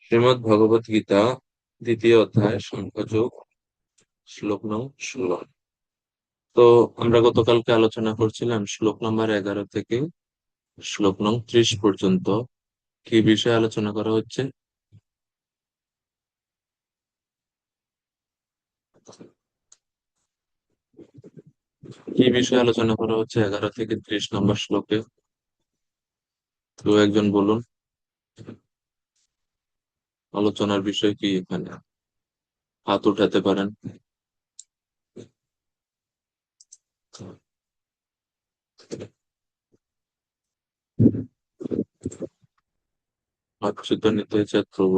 শ্রীমদ্ ভগবত গীতা দ্বিতীয় অধ্যায় সাংখ্যযোগ শ্লোক নং 16। তো আমরা গতকালকে আলোচনা করছিলাম শ্লোক নম্বর 11 থেকে শ্লোক নং 30 পর্যন্ত। কি বিষয়ে আলোচনা করা হচ্ছে? কি বিষয়ে আলোচনা করা হচ্ছে 11 থেকে 30 নম্বর শ্লোকে? তো একজন বলুন, আলোচনার বিষয় কি এখানে? হাত উঠাতে পারেন। অচ্যুত নিতাই চাঁদ প্রভু।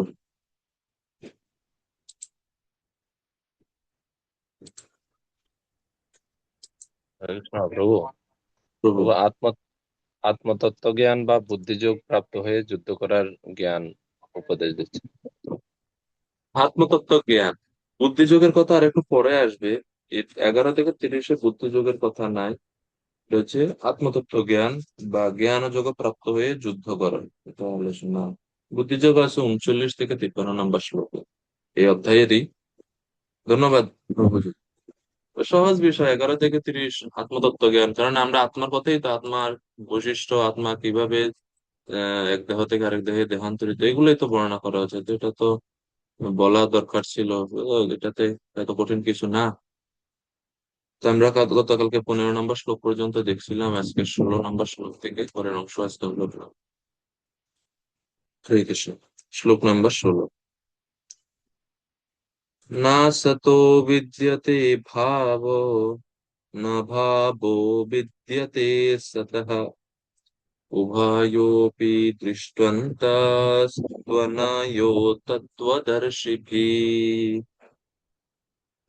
হরে কৃষ্ণ প্রভু। প্রভু। প্রভু আত্মতত্ত্ব জ্ঞান বা বুদ্ধিযোগ প্রাপ্ত হয়ে যুদ্ধ করার জ্ঞান উপদেশ দিচ্ছে। আত্মতত্ত্ব জ্ঞান, বুদ্ধিযোগের কথা আর একটু পরে আসবে। 11 থেকে 30-এ বুদ্ধিযোগের কথা নাই। এটা হচ্ছে আত্মতত্ত্ব জ্ঞান বা জ্ঞান ও যোগ প্রাপ্ত হয়ে যুদ্ধ করা, এটা আলোচনা। বুদ্ধিযোগ আছে 39 থেকে 53 নম্বর শ্লোকে এই অধ্যায়েরই। ধন্যবাদ প্রভুজি। তো সহজ বিষয় 11 থেকে 30 আত্মতত্ত্ব জ্ঞান, কারণ আমরা আত্মার কথাই তো, আত্মার বৈশিষ্ট্য, আত্মা কিভাবে এক দেহ থেকে আরেক দেহে দেহান্তরিত, এগুলোই তো বর্ণনা করা হচ্ছে। তো এটা তো বলা দরকার ছিল। এটাতে এত কঠিন কিছু না। তো আমরা গতকালকে 15 নম্বর শ্লোক পর্যন্ত দেখছিলাম, আজকে 16 নম্বর শ্লোক থেকে পরের অংশ আজকে হলো হরে কৃষ্ণ। শ্লোক নাম্বার 16। না সতো বিদ্যতে ভাব, না ভাবো বিদ্যতে সতঃ, উভয়োপি দৃষ্টন্তস্ত্বনয়ো তত্ত্বদর্শিভিঃ।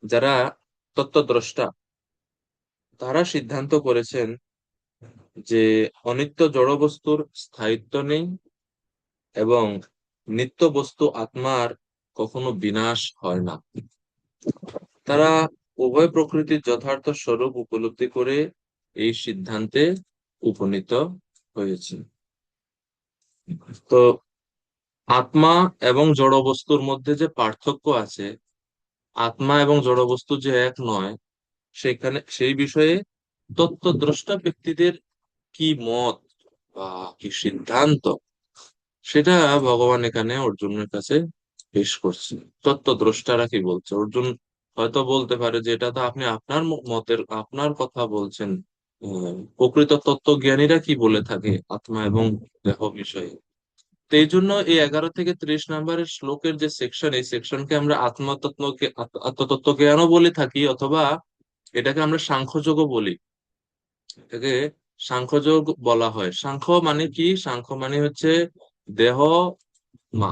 যারা তত্ত্বদ্রষ্টা, তারা সিদ্ধান্ত করেছেন যে অনিত্য জড় বস্তুর স্থায়িত্ব নেই এবং নিত্য বস্তু আত্মার কখনো বিনাশ হয় না। তারা উভয় প্রকৃতির যথার্থ স্বরূপ উপলব্ধি করে এই সিদ্ধান্তে উপনীত হয়েছে। তো আত্মা এবং জড় বস্তুর মধ্যে যে পার্থক্য আছে, আত্মা এবং জড় বস্তু যে এক নয়, সেখানে সেই বিষয়ে তত্ত্বদ্রষ্টা ব্যক্তিদের কি মত বা কি সিদ্ধান্ত, সেটা ভগবান এখানে অর্জুনের কাছে পেশ করছে। তত্ত্বদ্রষ্টারা কি বলছে? অর্জুন হয়তো বলতে পারে যে এটা তো আপনি আপনার মতের, আপনার কথা বলছেন। প্রকৃত তত্ত্বজ্ঞানীরা কি বলে থাকে আত্মা এবং দেহ বিষয়ে? তো এই জন্য এই 11 থেকে 30 নম্বরের শ্লোকের যে সেকশন, এই সেকশনকে আমরা আত্মতত্ত্ব জ্ঞানও বলে থাকি, অথবা এটাকে আমরা সাংখ্যযোগও বলি। এটাকে সাংখ্যযোগ বলা হয়। সাংখ্য মানে কি? সাংখ্য মানে হচ্ছে দেহ মা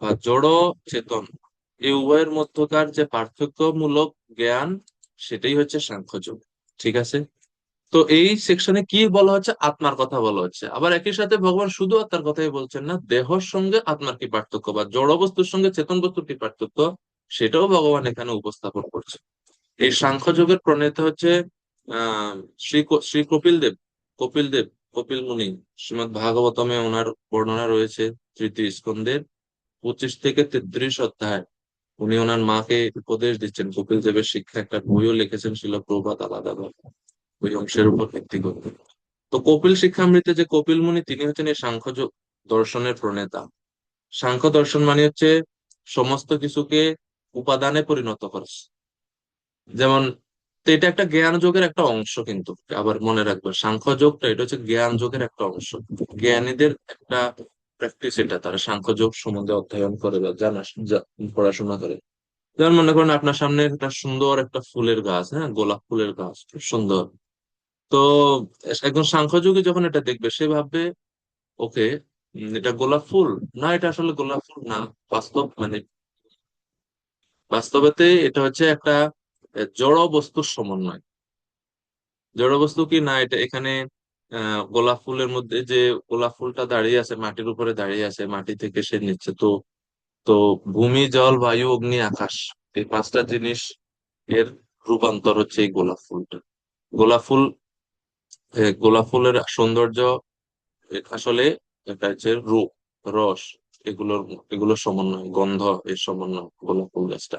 বা জড় চেতন, এই উভয়ের মধ্যকার যে পার্থক্যমূলক জ্ঞান, সেটাই হচ্ছে সাংখ্যযোগ। ঠিক আছে। তো এই সেকশনে কি বলা হচ্ছে? আত্মার কথা বলা হচ্ছে। আবার একই সাথে ভগবান শুধু আত্মার কথাই বলছেন না, দেহর সঙ্গে আত্মার কি পার্থক্য বা জড় বস্তুর সঙ্গে চেতন বস্তুর কি পার্থক্য, সেটাও ভগবান এখানে উপস্থাপন করছে। এই সাংখ্য যোগের প্রণেতা হচ্ছে আহ শ্রী কপিল দেব। কপিল দেব, কপিল মুনি। শ্রীমদ্ ভাগবতমে ওনার বর্ণনা রয়েছে তৃতীয় স্কন্ধের 25 থেকে 33 অধ্যায়। উনি ওনার মাকে উপদেশ দিচ্ছেন। কপিল দেবের শিক্ষা একটা বইও লিখেছেন শিল প্রভুপাদ আলাদা ওই অংশের উপর ভিত্তি করে। তো কপিল শিক্ষামৃতে যে কপিল মুনি, তিনি হচ্ছেন এই সাংখ্য দর্শনের প্রণেতা। সাংখ্য দর্শন মানে হচ্ছে সমস্ত কিছুকে উপাদানে পরিণত করা। যেমন, তো এটা একটা জ্ঞান যোগের একটা অংশ, কিন্তু আবার মনে রাখবে সাংখ্য যোগটা এটা হচ্ছে জ্ঞান যোগের একটা অংশ। জ্ঞানীদের একটা প্র্যাকটিস এটা, তারা সাংখ্য যোগ সম্বন্ধে অধ্যয়ন করে বা পড়াশোনা করে। যেমন মনে করেন আপনার সামনে একটা সুন্দর একটা ফুলের গাছ, হ্যাঁ, গোলাপ ফুলের গাছ, খুব সুন্দর। তো একজন সাংখ্যযোগী যখন এটা দেখবে, সে ভাববে ওকে, এটা গোলাপ ফুল, না এটা আসলে গোলাপ ফুল না। মানে বাস্তবেতে এটা হচ্ছে একটা জড় বস্তুর সমন্বয়। জড় বস্তু কি না, এটা এখানে গোলাপ ফুলের মধ্যে যে গোলাপ ফুলটা দাঁড়িয়ে আছে, মাটির উপরে দাঁড়িয়ে আছে, মাটি থেকে সে নিচ্ছে। তো তো ভূমি, জল, বায়ু, অগ্নি, আকাশ, এই পাঁচটা জিনিস এর রূপান্তর হচ্ছে এই গোলাপ ফুলটা। গোলাপ ফুল, গোলাপ ফুলের সৌন্দর্য আসলে এটা হচ্ছে রূপ, রস। এগুলোর এগুলোর সমন্বয়, গন্ধ এর সমন্বয় গোলাপ ফুল গাছটা।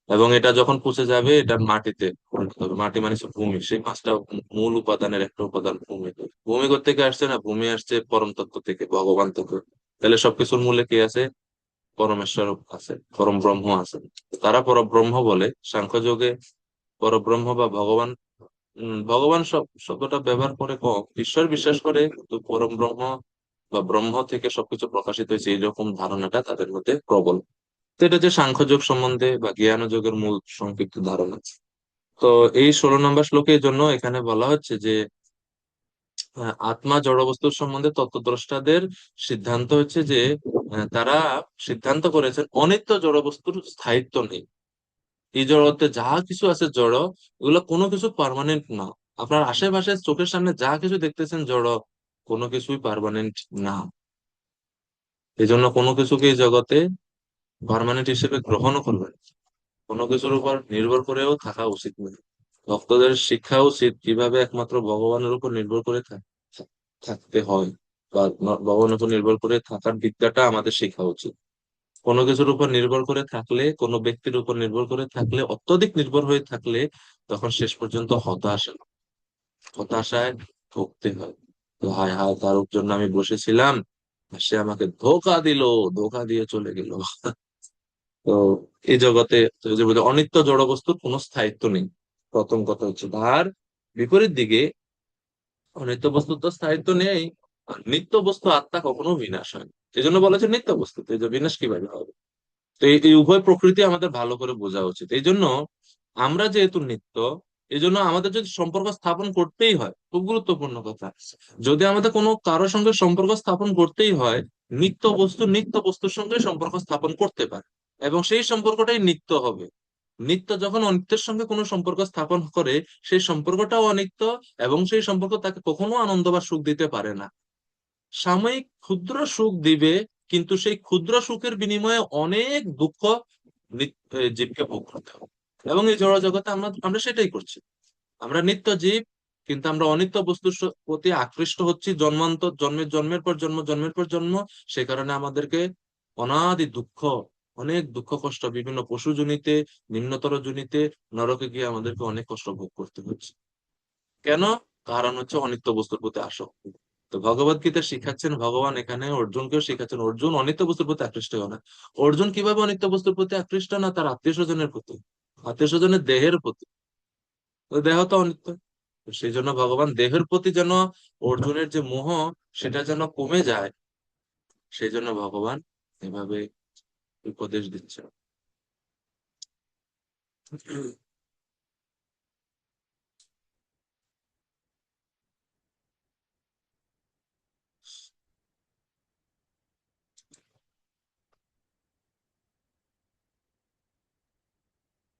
এবং এটা যখন পচে যাবে এটা মাটিতে পরিণত হবে। মাটি মানে হচ্ছে ভূমি, সেই পাঁচটা মূল উপাদানের একটা উপাদান ভূমি। ভূমি থেকে আসছে না, ভূমি আসছে পরম তত্ত্ব থেকে, ভগবান থেকে। তাহলে সবকিছুর মূলে কি আছে? পরমেশ্বর আছে, পরম ব্রহ্ম আছে। তারা পরব্রহ্ম বলে সাংখ্যযোগে। পরব্রহ্ম বা ভগবান, ভগবান শব্দটা ব্যবহার করে কম, ঈশ্বর বিশ্বাস করে, কিন্তু পরম ব্রহ্ম বা ব্রহ্ম থেকে সবকিছু প্রকাশিত হয়েছে এইরকম ধারণাটা তাদের মধ্যে প্রবল। তো এটা যে সাংখ্যযোগ সম্বন্ধে বা জ্ঞান যোগের মূল সংক্ষিপ্ত ধারণা। তো এই 16 নম্বর শ্লোকে এই জন্য এখানে বলা হচ্ছে যে আত্মা জড়বস্তুর সম্বন্ধে তত্ত্বদ্রষ্টাদের সিদ্ধান্ত হচ্ছে যে তারা সিদ্ধান্ত করেছেন অনিত্য জড়বস্তুর স্থায়িত্ব নেই। এই জড়তে যা কিছু আছে জড়, এগুলো কোনো কিছু পার্মানেন্ট না। আপনার আশেপাশে চোখের সামনে যা কিছু দেখতেছেন জড়, কোনো কিছুই পার্মানেন্ট না। এই জন্য কোনো কিছুকে এই জগতে পার্মানেন্ট হিসেবে গ্রহণও করবেন না। কোনো কিছুর উপর নির্ভর করেও থাকা উচিত নয়। ভক্তদের শিক্ষা উচিত কিভাবে একমাত্র ভগবানের উপর নির্ভর করে থাকতে হয়, বা ভগবানের উপর নির্ভর করে থাকার বিদ্যাটা আমাদের শেখা উচিত। কোনো কিছুর উপর নির্ভর করে থাকলে, কোনো ব্যক্তির উপর নির্ভর করে থাকলে, অত্যধিক নির্ভর হয়ে থাকলে তখন শেষ পর্যন্ত হতাশায় ভুগতে হয়। তো হায় হায়, তার জন্য আমি বসেছিলাম, আর সে আমাকে ধোঁকা দিল, ধোঁকা দিয়ে চলে গেল। তো এই জগতে, তো এই যে বলে, অনিত্য জড় বস্তুর কোনো স্থায়িত্ব নেই, প্রথম কথা হচ্ছে। তার বিপরীত দিকে অনিত্য বস্তুর তো স্থায়িত্ব নেই, আর নিত্য বস্তু আত্মা কখনো বিনাশ হয় না। এই জন্য বলা হচ্ছে নিত্য বস্তু, তো এই যে বিনাশ কিভাবে হবে? তো এই উভয় প্রকৃতি আমাদের ভালো করে বোঝা উচিত। এই জন্য আমরা যেহেতু নিত্য, এই জন্য আমাদের যদি সম্পর্ক স্থাপন করতেই হয়, খুব গুরুত্বপূর্ণ কথা, যদি আমাদের কোনো কারোর সঙ্গে সম্পর্ক স্থাপন করতেই হয়, নিত্য বস্তুর সঙ্গে সম্পর্ক স্থাপন করতে পারে, এবং সেই সম্পর্কটাই নিত্য হবে। নিত্য যখন অনিত্যের সঙ্গে কোনো সম্পর্ক স্থাপন করে, সেই সম্পর্কটাও অনিত্য, এবং সেই সম্পর্ক তাকে কখনো আনন্দ বা সুখ দিতে পারে না। সাময়িক ক্ষুদ্র সুখ দিবে, কিন্তু সেই ক্ষুদ্র সুখের বিনিময়ে অনেক দুঃখ জীবকে ভোগ করতে হবে। এবং এই জড় জগতে আমরা আমরা সেটাই করছি। আমরা নিত্য জীব, কিন্তু আমরা অনিত্য বস্তুর প্রতি আকৃষ্ট হচ্ছি জন্মের পর জন্ম, জন্মের পর জন্ম। সে কারণে আমাদেরকে অনাদি দুঃখ, অনেক দুঃখ কষ্ট বিভিন্ন পশু জনিতে, নিম্নতর জনিতে, নরকে গিয়ে আমাদেরকে অনেক কষ্ট ভোগ করতে হচ্ছে। কেন? কারণ হচ্ছে অনিত্য বস্তুর প্রতি আসক্তি। তো ভগবত গীতা শিখাচ্ছেন ভগবান, এখানে অর্জুনকেও শিখাচ্ছেন, অর্জুন অনিত্য বস্তুর প্রতি আকৃষ্ট হয় না। অর্জুন কিভাবে অনিত্য বস্তুর প্রতি আকৃষ্ট না? তার আত্মীয় স্বজনের প্রতি, আত্মীয় স্বজনের দেহের প্রতি। তো দেহ তো অনিত্য। তো সেই জন্য ভগবান দেহের প্রতি যেন অর্জুনের যে মোহ, সেটা যেন কমে যায়, সেই জন্য ভগবান এভাবে উপদেশ দিচ্ছেন।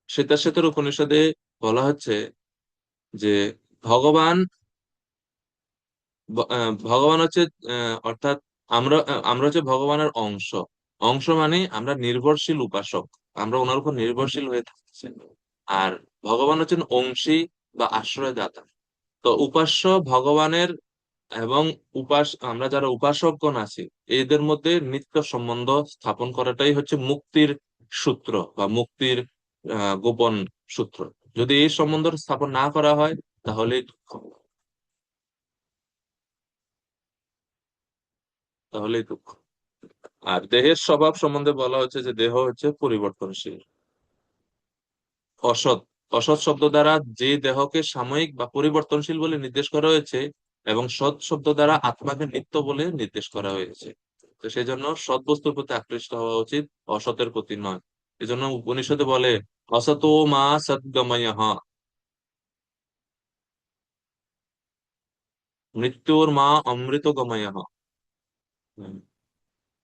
শ্বেতাশ্বেতার উপনিষদে বলা হচ্ছে যে ভগবান ভগবান হচ্ছে অর্থাৎ আমরা হচ্ছে ভগবানের অংশ। অংশ মানে আমরা নির্ভরশীল উপাসক, আমরা ওনার উপর নির্ভরশীল হয়ে থাকছি। আর ভগবান হচ্ছেন অংশী বা আশ্রয়দাতা। তো উপাস্য ভগবানের, এবং আমরা যারা উপাসকগণ আছি, এদের মধ্যে নিত্য সম্বন্ধ স্থাপন করাটাই হচ্ছে মুক্তির সূত্র বা মুক্তির গোপন সূত্র। যদি এই সম্বন্ধ স্থাপন না করা হয়, তাহলেই দুঃখ, তাহলেই দুঃখ। আর দেহের স্বভাব সম্বন্ধে বলা হচ্ছে যে দেহ হচ্ছে পরিবর্তনশীল, অসৎ। অসৎ শব্দ দ্বারা যে দেহকে সাময়িক বা পরিবর্তনশীল বলে নির্দেশ করা হয়েছে, এবং সৎ শব্দ দ্বারা আত্মাকে নিত্য বলে নির্দেশ করা হয়েছে। তো সেই জন্য সৎ বস্তুর প্রতি আকৃষ্ট হওয়া উচিত, অসতের প্রতি নয়। এই জন্য উপনিষদে বলে অসতো মা সদ্গময়, মৃত্যুর মা অমৃত গময়।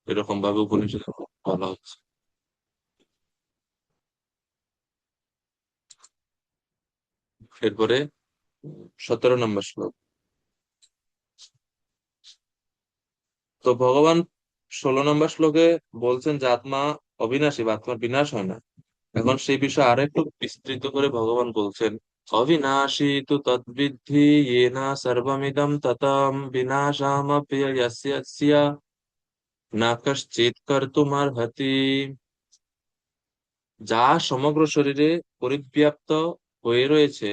এরকম ভাবে উপনিষদে বলা হচ্ছে। এরপরে 17 নম্বর শ্লোক। তো ভগবান 16 নম্বর শ্লোকে বলছেন যে আত্মা অবিনাশী বা আত্মার বিনাশ হয় না। এখন সেই বিষয়ে আরো একটু বিস্তৃত করে ভগবান বলছেন, অবিনাশী তু তদ্বিদ্ধি येन সর্বমিদং ততম বিনাশামপি यस्य यस्य না কশ্চিৎ কর্তুমর্হতি, যা সমগ্র শরীরে পরিব্যাপ্ত হয়ে রয়েছে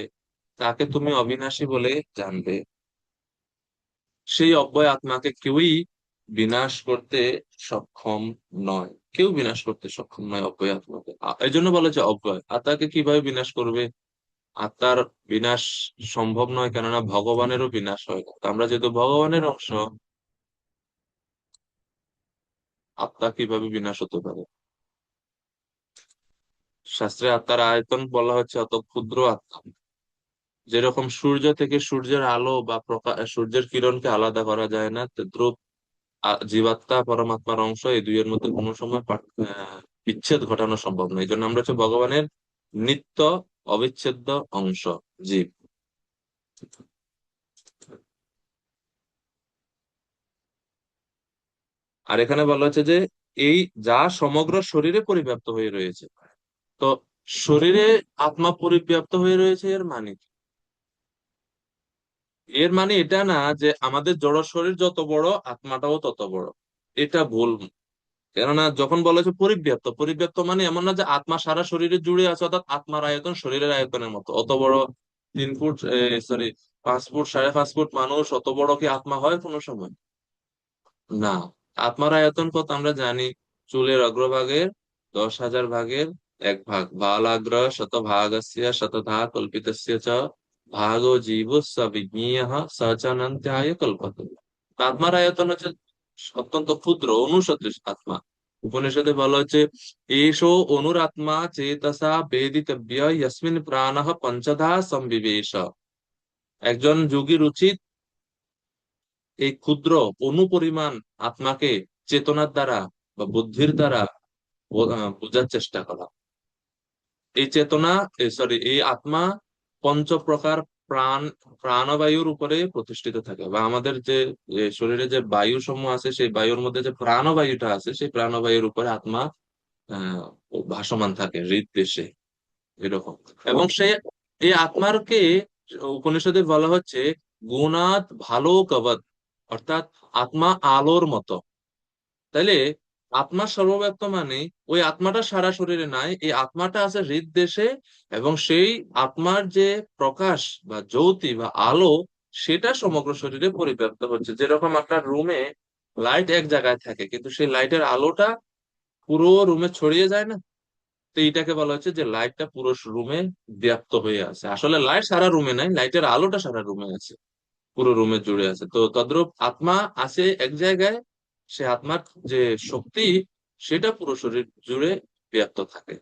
তাকে তুমি অবিনাশী বলে জানবে। সেই অব্যয় আত্মাকে কেউই বিনাশ করতে সক্ষম নয়, কেউ বিনাশ করতে সক্ষম নয় অব্যয় আত্মাকে। এই জন্য বলা যে অব্যয় আত্মাকে কিভাবে বিনাশ করবে? আত্মার বিনাশ সম্ভব নয়, কেননা ভগবানেরও বিনাশ হয় না। তো আমরা যেহেতু ভগবানের অংশ, আত্মা কিভাবে বিনাশ হতে পারে? শাস্ত্রে আত্মার আয়তন বলা হচ্ছে অত ক্ষুদ্র আত্মা। যেরকম সূর্য থেকে সূর্যের আলো বা প্রকাশ, সূর্যের কিরণকে আলাদা করা যায় না, তদ্রূপ জীবাত্মা পরমাত্মার অংশ, এই দুইয়ের মধ্যে কোনো সময় বিচ্ছেদ ঘটানো সম্ভব নয়। এই জন্য আমরা হচ্ছে ভগবানের নিত্য অবিচ্ছেদ্য অংশ, জীব। আর এখানে বলা হচ্ছে যে এই যা সমগ্র শরীরে পরিব্যাপ্ত হয়ে রয়েছে। তো শরীরে আত্মা পরিব্যাপ্ত হয়ে রয়েছে, এর মানে কি? এর মানে এটা না যে আমাদের জড় শরীর যত বড় আত্মাটাও তত বড়। এটা ভুল। কেননা যখন বলা হচ্ছে পরিব্যাপ্ত, পরিব্যাপ্ত মানে এমন না যে আত্মা সারা শরীরে জুড়ে আছে, অর্থাৎ আত্মার আয়তন শরীরের আয়তনের মতো। অত বড় 3 ফুট, সরি 5 ফুট, 5.5 ফুট মানুষ, অত বড় কি আত্মা হয় কোনো সময়? না। আত্মার আয়তন কত আমরা জানি। চুলের অগ্রভাগের 10,000 ভাগের 1 ভাগ। বালাগ্র শত ভাগস্য শতধা কল্পিতস্য চ ভাগো জীবস্য বিজ্ঞেয়ঃ স চ অনন্ত্যায় কল্পতে। আত্মার আয়তন হচ্ছে অত্যন্ত ক্ষুদ্র, অনুসদৃশ আত্মা। উপনিষদে বলা হচ্ছে এষো অনুরাত্মা চেতসা বেদিতব্য যস্মিন প্রাণঃ পঞ্চধা সম্বিবেশ। একজন যোগীর উচিত এই ক্ষুদ্র অনুপরিমাণ আত্মাকে চেতনার দ্বারা বা বুদ্ধির দ্বারা বোঝার চেষ্টা করা। এই চেতনা, সরি, এই আত্মা পঞ্চপ্রকার প্রাণ, প্রাণবায়ুর উপরে প্রতিষ্ঠিত থাকে, বা আমাদের যে শরীরে যে বায়ু সমূহ আছে সেই বায়ুর মধ্যে যে প্রাণবায়ুটা আছে সেই প্রাণবায়ুর উপরে আত্মা আহ ভাসমান থাকে হৃদদেশে, এরকম। এবং সে এই আত্মারকে উপনিষদে বলা হচ্ছে গুণাত ভালো কবৎ, অর্থাৎ আত্মা আলোর মতো। তাইলে আত্মা সর্বব্যাপ্ত মানে ওই আত্মাটা সারা শরীরে নাই, এই আত্মাটা আছে হৃদদেশে। এবং সেই আত্মার যে প্রকাশ বা জ্যোতি বা আলো, সেটা সমগ্র শরীরে পরিব্যাপ্ত হচ্ছে। যেরকম আপনার রুমে লাইট এক জায়গায় থাকে কিন্তু সেই লাইটের আলোটা পুরো রুমে ছড়িয়ে যায় না। তো এইটাকে বলা হচ্ছে যে লাইটটা পুরো রুমে ব্যাপ্ত হয়ে আছে। আসলে লাইট সারা রুমে নাই, লাইটের আলোটা সারা রুমে আছে, পুরো রুমে জুড়ে আছে। তো তদ্রূপ আত্মা আছে এক জায়গায়, সে আত্মার যে শক্তি সেটা পুরো শরীর জুড়ে ব্যাপ্ত থাকে।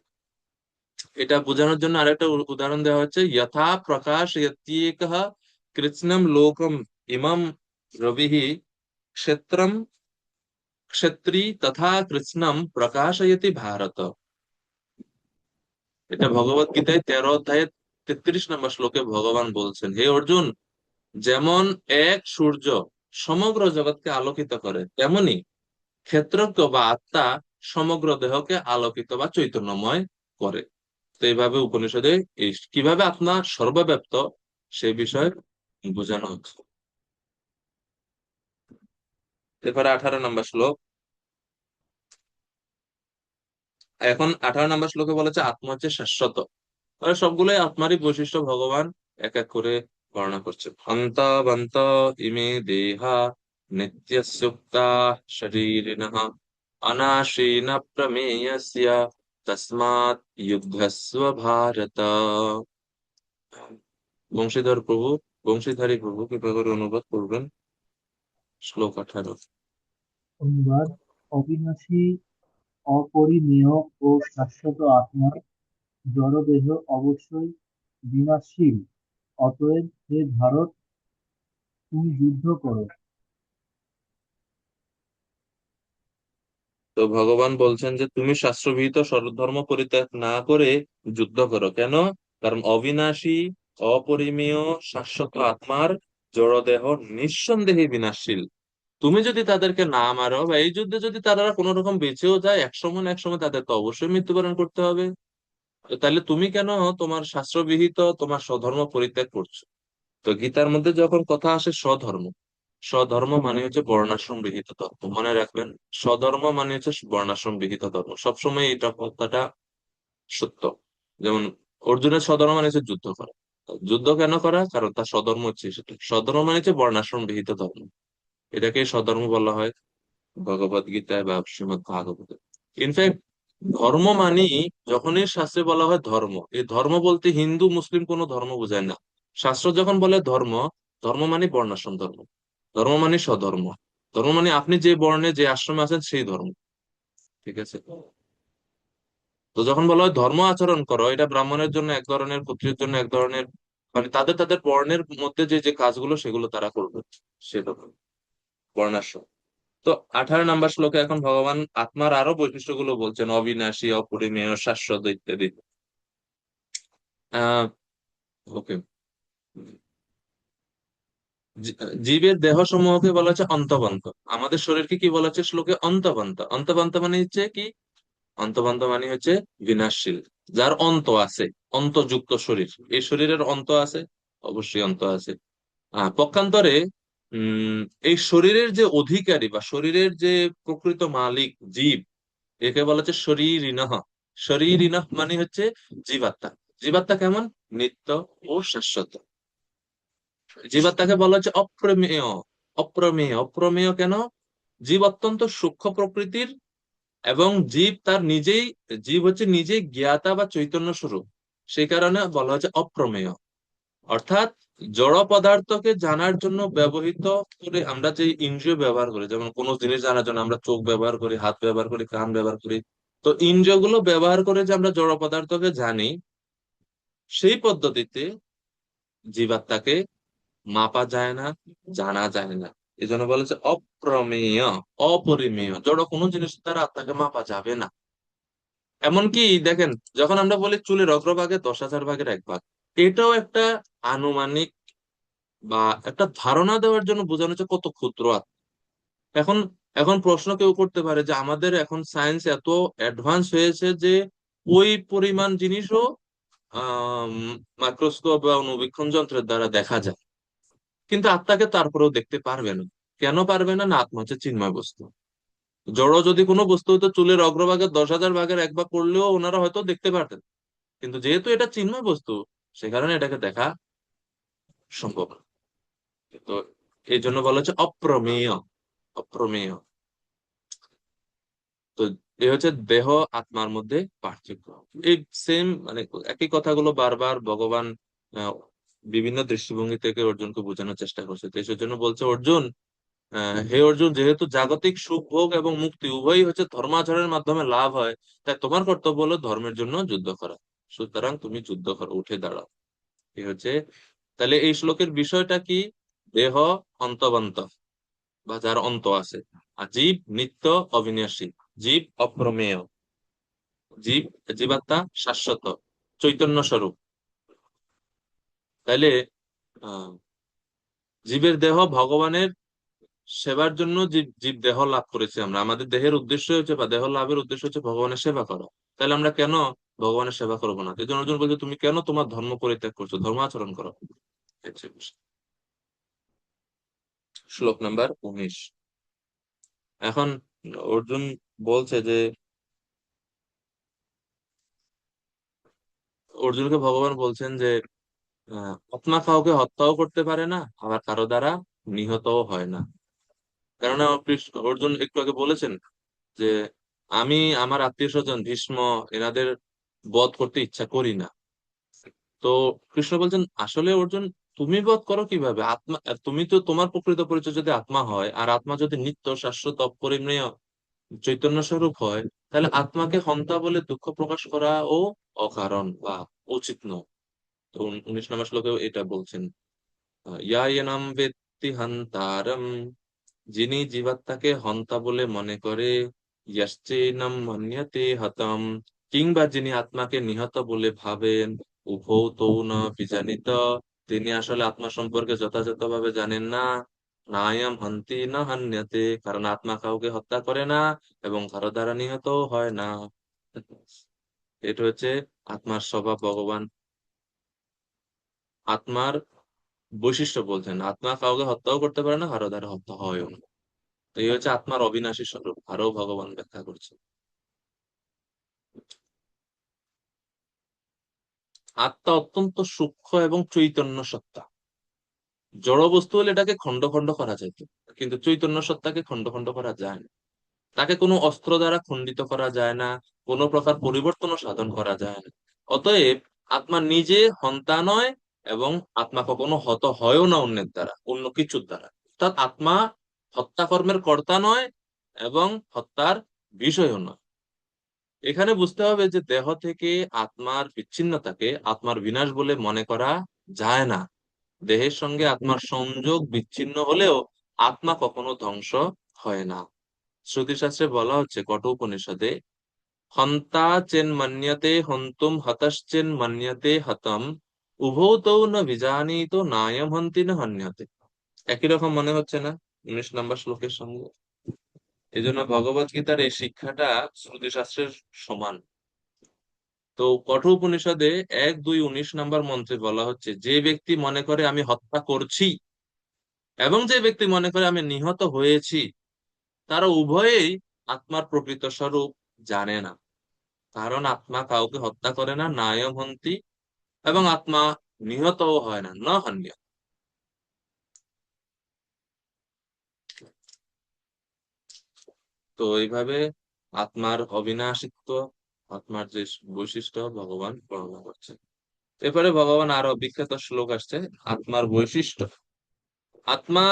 এটা বোঝানোর জন্য আরেকটা উদাহরণ দেওয়া হচ্ছে যথা প্রকাশ ইত্যেকঃ কৃৎস্নম লোকম ইমম রবিঃ ক্ষেত্রম ক্ষেত্রী তথা কৃৎস্নম প্রকাশয়তি ভারত। এটা ভগবত গীতায় 13 অধ্যায়ে 33 নম্বর শ্লোকে ভগবান বলছেন, হে অর্জুন, যেমন এক সূর্য সমগ্র জগৎকে আলোকিত করে, তেমনি ক্ষেত্রজ্ঞ বা আত্মা সমগ্র দেহকে আলোকিত বা চৈতন্যময় করে। তো এইভাবে উপনিষদে এই কিভাবে আত্মা সর্বব্যাপ্ত সেই বিষয়ে বোঝানো হচ্ছে। এরপরে 18 নম্বর শ্লোক। এখন 18 নম্বর শ্লোকে বলেছে আত্মা হচ্ছে শাশ্বত। তাহলে সবগুলোই আত্মারই বৈশিষ্ট্য ভগবান এক এক করে বর্ণনা করছে। অন্ত বন্ত ইমে দেহা নিত্যসুক্তা শরীরিণঃ অনাশীন প্রমেয়স্য তস্মাৎ যুদ্ধস্ব ভারত। বংশীধর প্রভু, বংশীধারী প্রভু কৃপা করে অনুবাদ করবেন শ্লোক 18। অনুবাদ: অবিনাশী, অপরিমেয় ও শাশ্বত আত্মা জড়দেহ অবশ্যই বিনাশশীল। অতএব হে ভারত, তুমি যুদ্ধ করো। তো ভগবান বলছেন যে তুমি শাস্ত্রবিহিত স্বধর্ম পরিত্যাগ না করে যুদ্ধ করো। কেন? কারণ অবিনাশী, অপরিমেয়, শাশ্বত আত্মার জড়দেহ নিঃসন্দেহে বিনাশশীল। তুমি যদি তাদেরকে না মারো বা এই যুদ্ধে যদি তারা কোনো রকম বেঁচেও যায়, একসময় না একসময় তাদের তো অবশ্যই মৃত্যুবরণ করতে হবে। তাহলে তুমি কেন তোমার শাস্ত্রবিহিত তোমার স্বধর্ম পরিত্যাগ করছো? তো গীতার মধ্যে যখন কথা আসে স্বধর্ম, স্বধর্ম মানে হচ্ছে বর্ণাশ্রম বিহিত ধর্ম, মনে রাখবেন। স্বধর্ম মানে হচ্ছে বর্ণাশ্রম বিহিত ধর্ম, সবসময় এটা কথাটা সত্য। যেমন অর্জুনের স্বধর্ম মানে হচ্ছে যুদ্ধ করা। যুদ্ধ কেন করা? কারণ তার স্বধর্ম হচ্ছে সেটা। স্বধর্ম মানে হচ্ছে বর্ণাশ্রম বিহিত ধর্ম, এটাকে স্বধর্ম বলা হয় ভগবদ গীতায় বা শ্রীমদ ভাগবতে। ইনফ্যাক্ট ধর্ম মানি, যখনই শাস্ত্রে বলা হয় ধর্ম, এই ধর্ম বলতে হিন্দু মুসলিম কোনো ধর্ম বোঝায় না। শাস্ত্র যখন বলে ধর্ম, ধর্ম মানে বর্ণাশ্রম ধর্ম, ধর্ম মানে স্বধর্ম, ধর্ম মানে আপনি যে বর্ণে যে আশ্রমে আছেন সেই ধর্ম। ঠিক আছে? তো যখন বলা হয় ধর্ম আচরণ করো, এটা ব্রাহ্মণের জন্য এক ধরনের, ক্ষত্রিয়ের জন্য এক ধরনের, মানে তাদের তাদের বর্ণের মধ্যে যে যে কাজগুলো সেগুলো তারা করবে, সেটা বর্ণাশ্রম। তো 18 নম্বর শ্লোকে এখন ভগবান আত্মার আরো বৈশিষ্ট্যগুলো বলছেন, অবিনাশী, অপরিমেয়, শাশ্বত ইত্যাদি। আহ ওকে। জীবের দেহ সমূহকে বলা হচ্ছে অন্তবন্ত। আমাদের শরীরকে কি বলা হচ্ছে শ্লোকে? অন্তবন্ত। অন্তবন্ত মানে হচ্ছে কি? অন্তবন্ত মানে হচ্ছে বিনাশশীল, যার অন্ত আছে, অন্তযুক্ত শরীর। এই শরীরের অন্ত আছে, অবশ্যই অন্ত আছে। পক্ষান্তরে উম এই শরীরের যে অধিকারী বা শরীরের যে প্রকৃত মালিক জীব, একে বলা হচ্ছে শরীরিনঃ। শরীরিনঃ মানে হচ্ছে জীবাত্মা। জীবাত্মা কেমন? নিত্য ও শাশ্বত। জীবাত্মাকে বলা হচ্ছে অপ্রমেয়। অপ্রমেয়, অপ্রমেয় কেন? জীব অত্যন্ত সূক্ষ্ম প্রকৃতির, এবং জীব তার নিজেই, জীব হচ্ছে নিজেই জ্ঞাতা বা চৈতন্য স্বরূপ, সেই কারণে বলা হচ্ছে অপ্রমেয়। অর্থাৎ জড় পদার্থকে জানার জন্য ব্যবহৃত করে আমরা যে ইন্দ্রিয় ব্যবহার করি, যেমন কোনো জিনিস জানার জন্য আমরা চোখ ব্যবহার করি, হাত ব্যবহার করি, কান ব্যবহার করি, তো ইন্দ্রিয়গুলো ব্যবহার করে যে আমরা জড় পদার্থকে জানি, সেই পদ্ধতিতে জীবাত্মাকে মাপা যায় না, জানা যায় না। এই জন্য বলেছে অপ্রমেয়, অপরিমেয়। জড় কোনো জিনিস দ্বারা আত্মাকে মাপা যাবে না। এমনকি দেখেন, যখন আমরা বলি চুলের অগ্রভাগে 10,000 ভাগের 1 ভাগ, এটাও একটা আনুমানিক বা একটা ধারণা দেওয়ার জন্য বোঝানো হচ্ছে কত ক্ষুদ্র আত্মা। এখন এখন প্রশ্ন কেউ করতে পারে যে আমাদের এখন সায়েন্স এত অ্যাডভান্স হয়েছে যে ওই পরিমাণ জিনিসও মাইক্রোস্কোপ বা অণুবীক্ষণ যন্ত্রের দ্বারা দেখা যায়, কিন্তু আত্মাকে তারপরেও দেখতে পারবে না। কেন পারবে না? না, আত্মা হচ্ছে চিন্ময় বস্তু। জড় যদি কোনো বস্তু হতো, চুলের অগ্রভাগের 10,000 ভাগের 1 ভাগ করলেও ওনারা হয়তো দেখতে পারতেন, কিন্তু যেহেতু এটা চিন্ময় বস্তু, সে কারণে এটাকে দেখা সম্ভব না। তো এই জন্য বলা হচ্ছে অপ্রমেয়। অপ্রমেয়। তো এ হচ্ছে দেহ আত্মার মধ্যে পার্থক্য। এই সেম মানে একই কথাগুলো বারবার ভগবান আহ, বিভিন্ন দৃষ্টিভঙ্গি থেকে অর্জুনকে বোঝানোর চেষ্টা করছে। তো সেই জন্য বলছে অর্জুন, হে অর্জুন, যেহেতু জাগতিক সুখ ভোগ এবং মুক্তি উভয়ই হচ্ছে ধর্মাচরণের মাধ্যমে লাভ হয়, তাই তোমার কর্তব্য হলো ধর্মের জন্য যুদ্ধ করা। সুতরাং তুমি যুদ্ধ করো, উঠে দাঁড়াও। এই হচ্ছে, তাহলে এই শ্লোকের বিষয়টা কি? দেহ অন্তবন্ত, বা যার অন্ত আছে, আর জীব নিত্য অবিনাশী, জীব অপ্রমেয়, জীব জীবাত্মা শাশ্বত, চৈতন্য স্বরূপ। তাইলে আহ জীবের দেহ ভগবানের সেবার জন্য জীব জীব দেহ লাভ করেছি আমরা। আমাদের দেহের উদ্দেশ্য হচ্ছে বা দেহ লাভের উদ্দেশ্য হচ্ছে ভগবানের সেবা করা। তাহলে আমরা কেন ভগবানের সেবা করবো না? এই জন্য অর্জুন বলছে, তুমি কেন তোমার ধর্ম পরিত্যাগ করছো? ধর্ম আচরণ করো। শ্লোক নাম্বার 19। এখন অর্জুন বলছে যে অর্জুনকে ভগবান বলছেন যে আত্মা কাউকে হত্যাও করতে পারে না, আবার কারো দ্বারা নিহতও হয় না। কেননা অর্জুন একটু আগে বলেছেন যে আমি আমার আত্মীয় স্বজন ভীষ্ম এনাদের বধ করতে ইচ্ছা করি না। তো কৃষ্ণ বলছেন, আসলে অর্জুন, তুমি বধ করো কিভাবে? আত্মা, তুমি তো, তোমার প্রকৃত পরিচয় যদি আত্মা হয়, আর আত্মা যদি নিত্য শাশ্বত অপরিমেয় চৈতন্য স্বরূপ হয়, তাহলে আত্মাকে হন্তা বলে দুঃখ প্রকাশ করা ও অকারণ বা উচিত নয়। তো 19 নম্বর শ্লোকেও এটা বলছেন, ইয়ায়েনম বেত্তি হন্তারম, যিনি জীবাত্মাকে হন্তা বলে মনে করে, ইয়াশ্চেনম মন্যতে হতম, কিংবা যিনি আত্মাকে নিহত বলে ভাবেন, উভৌ তৌ ন বিজানিত, তিনি আসলে আত্মা সম্পর্কে যথাযথভাবে জানেন না। নায়ম হন্তি না হান্যতে, কারণ আত্মা কাউকে হত্যা করে না এবং কারো দ্বারা নিহত হয় না। এটা হচ্ছে আত্মার স্বভাব। ভগবান আত্মার বৈশিষ্ট্য বলছেন, আত্মা কাউকে হত্যাও করতে পারে না, কারো দ্বারা হত্যা হয়ও না। তো এই হচ্ছে আত্মার অবিনাশী স্বরূপ, আরো ভগবান ব্যাখ্যা করছে। আত্মা অত্যন্ত সূক্ষ্ম এবং চৈতন্য সত্তা। জড় বস্তু হলে এটাকে খন্ড খন্ড করা যেত, কিন্তু চৈতন্য সত্তাকে খন্ড খন্ড করা যায় না। তাকে কোনো অস্ত্র দ্বারা খণ্ডিত করা যায় না, কোনো প্রকার পরিবর্তনও সাধন করা যায় না। অতএব আত্মা নিজে হন্তা নয়, এবং আত্মা কখনো হত হয়ও না অন্যের দ্বারা, অন্য কিছুর দ্বারা। অর্থাৎ আত্মা হত্যা কর্মের কর্তা নয় এবং হত্যার বিষয়ও নয়। এখানে বুঝতে হবে যে দেহ থেকে আত্মার বিচ্ছিন্নতাকে আত্মার বিনাশ বলে মনে করা যায় না। দেহের সঙ্গে আত্মার সংযোগ বিচ্ছিন্ন হলেও আত্মা কখনো ধ্বংস হয় না। শ্রুতিশাস্ত্রে বলা হচ্ছে কঠোপনিষদে, হন্তা চেন মন্যতে হন্তুম হতশ্চেন মন্যতে হতম, উভৌ তৌ ন বিজানীত নায়ম হন্তি ন হন্যতে। একই রকম মনে হচ্ছে না 19 নম্বর শ্লোকের সঙ্গে? এই জন্য ভগবত গীতার এই শিক্ষাটা শ্রুতিশাস্ত্রের সমান। তো কঠোপনিষদে 1, 2, 19 নম্বর মন্ত্রে বলা হচ্ছে, যে ব্যক্তি মনে করে আমি হত্যা করছি এবং যে ব্যক্তি মনে করে আমি নিহত হয়েছি, তারা উভয়েই আত্মার প্রকৃত স্বরূপ জানে না। কারণ আত্মা কাউকে হত্যা করে না, নায়ম হন্তি, এবং আত্মা নিহতও হয় না, না হন্য। তো এইভাবে আত্মার অবিনাশিত্ব, আত্মার যে বৈশিষ্ট্য ভগবান বর্ণনা করছেন। এরপরে ভগবান আরো বিখ্যাত শ্লোক আসছে আত্মার বৈশিষ্ট্য। আত্মা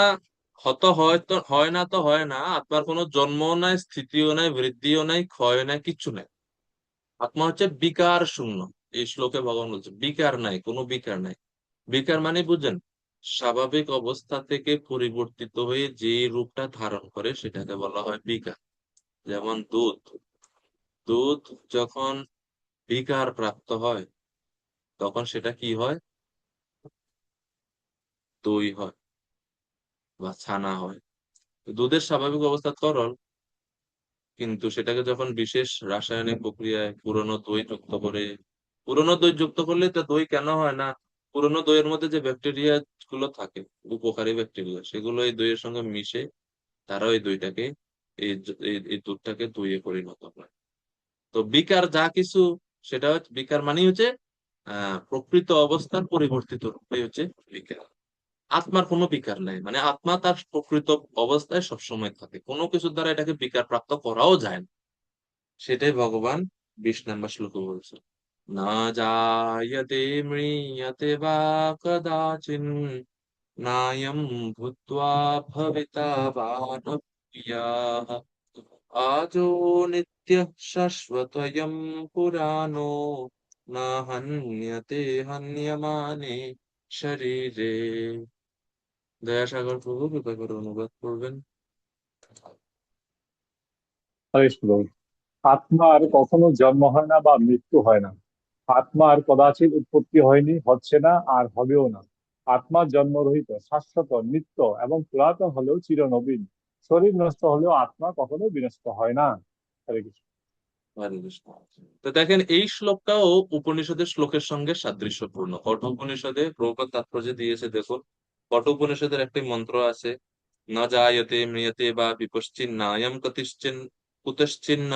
হত হয় তো হয় না, তো হয় না, আত্মার কোনো জন্মও নাই, স্থিতিও নাই, বৃদ্ধিও নাই, ক্ষয় নাই, কিচ্ছু নাই। আত্মা হচ্ছে বিকার শূন্য। এই শ্লোকে ভগবান বলছে বিকার নাই, কোনো বিকার নাই। বিকার মানে বুঝেন, স্বাভাবিক অবস্থা থেকে পরিবর্তিত হয়ে যে রূপটা ধারণ করে সেটাকে বলা হয় বিকার। যেমন দুধ, দুধ যখন বিকার প্রাপ্ত হয় তখন সেটা কি হয়? দই হয় বা ছানা হয়। দুধের স্বাভাবিক অবস্থা তরল, কিন্তু সেটাকে যখন বিশেষ রাসায়নিক প্রক্রিয়ায় পুরনো দই যুক্ত করে, পুরনো দই যুক্ত করলে তো দই কেন হয় না? পুরনো দইয়ের মধ্যে যে ব্যাকটেরিয়া গুলো থাকে, উপকারী ব্যাকটেরিয়া, সেগুলো এই দইয়ের সঙ্গে মিশে তারা ওই দইটাকে, এই দুধটাকে দইয়ে পরিণত করে। তো বিকার যা কিছু, সেটা হচ্ছে বিকার মানে হচ্ছে প্রকৃত অবস্থার পরিবর্তিত রূপই হচ্ছে বিকার। আত্মার কোনো বিকার নাই, মানে আত্মা তার প্রকৃত অবস্থায় সবসময় থাকে, কোনো কিছুর দ্বারা এটাকে বিকার প্রাপ্ত করাও যায় না। সেটাই ভগবান 20 নম্বর শ্লোকে বলছে, না জায়তে ম্রিয়তে বা কদাচিন নায়ম ভূত্বা ভবিতা বা ন ভূয়াঃ আজো নিত্যঃ শাশ্বতয়ং পুরাণো না হন্যতে হন্যমানে শরীরে। দয়াসাগর প্রভু কৃপা করে অনুবাদ করবেন। হরে কৃষ্ণ। আত্মার কখনো জন্ম হয় না বা মৃত্যু হয় না। আত্মার কদাচিৎ উৎপত্তি হয়নি, হচ্ছে না, আর হবেও না। আত্মা জন্মরহিত, শাশ্বত, নিত্য এবং পুরাতন হলেও চিরনবীন। শরীর নষ্ট হলেও আত্মা কখনো বিনষ্ট হয় না। হরে কৃষ্ণ। হরে কৃষ্ণ। তো দেখেন এই শ্লোকটাও উপনিষদের শ্লোকের সঙ্গে সাদৃশ্যপূর্ণ। কঠ উপনিষদে প্রভুপাদ তাৎপর্য দিয়েছে, দেখুন কঠ উপনিষদের একটি মন্ত্র আছে, না জায়তে ম্রিয়তে বা বিপশ্চিন নায়ম কতিশ্চিন কুতশ্চিন্ন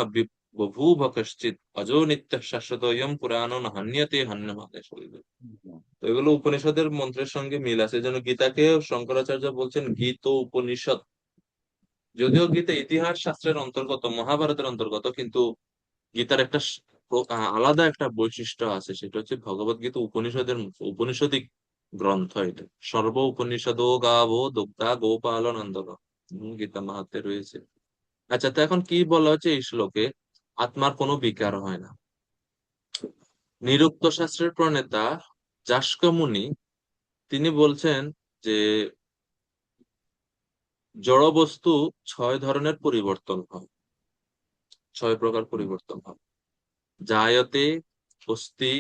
বভূভ কশ্চিৎ অজো নিত্য শাশ্বতয়ম পুরাণো ন হন্যতে হন্যমানে শরীরে। তো এগুলো উপনিষদের মন্ত্রের সঙ্গে মিল আছে। এই জন্য গীতাকে শঙ্করাচার্য বলছেন গীত উপনিষদ। যদিও গীতা ইতিহাস শাস্ত্রের অন্তর্গত, মহাভারতের অন্তর্গত, কিন্তু গীতার একটা আলাদা একটা বৈশিষ্ট্য আছে, সেটা হচ্ছে ভগবত গীতা উপনিষদের মতো, উপনিষদিক গ্রন্থ এটা। সর্ব উপনিষদ গাবো দুগ্ধা গোপাল নন্দন, গীতা মাহাত্মে রয়েছে। আচ্ছা, তো এখন কি বলা হচ্ছে এই শ্লোকে? আত্মার কোনো বিকার হয় না। নিরুক্ত শাস্ত্রের প্রণেতা যাস্ক মুনি, তিনি বলছেন যে জড় বস্তু 6 ধরনের পরিবর্তন হয়, 6 প্রকার পরিবর্তন হয়। জায়তে, অস্তি,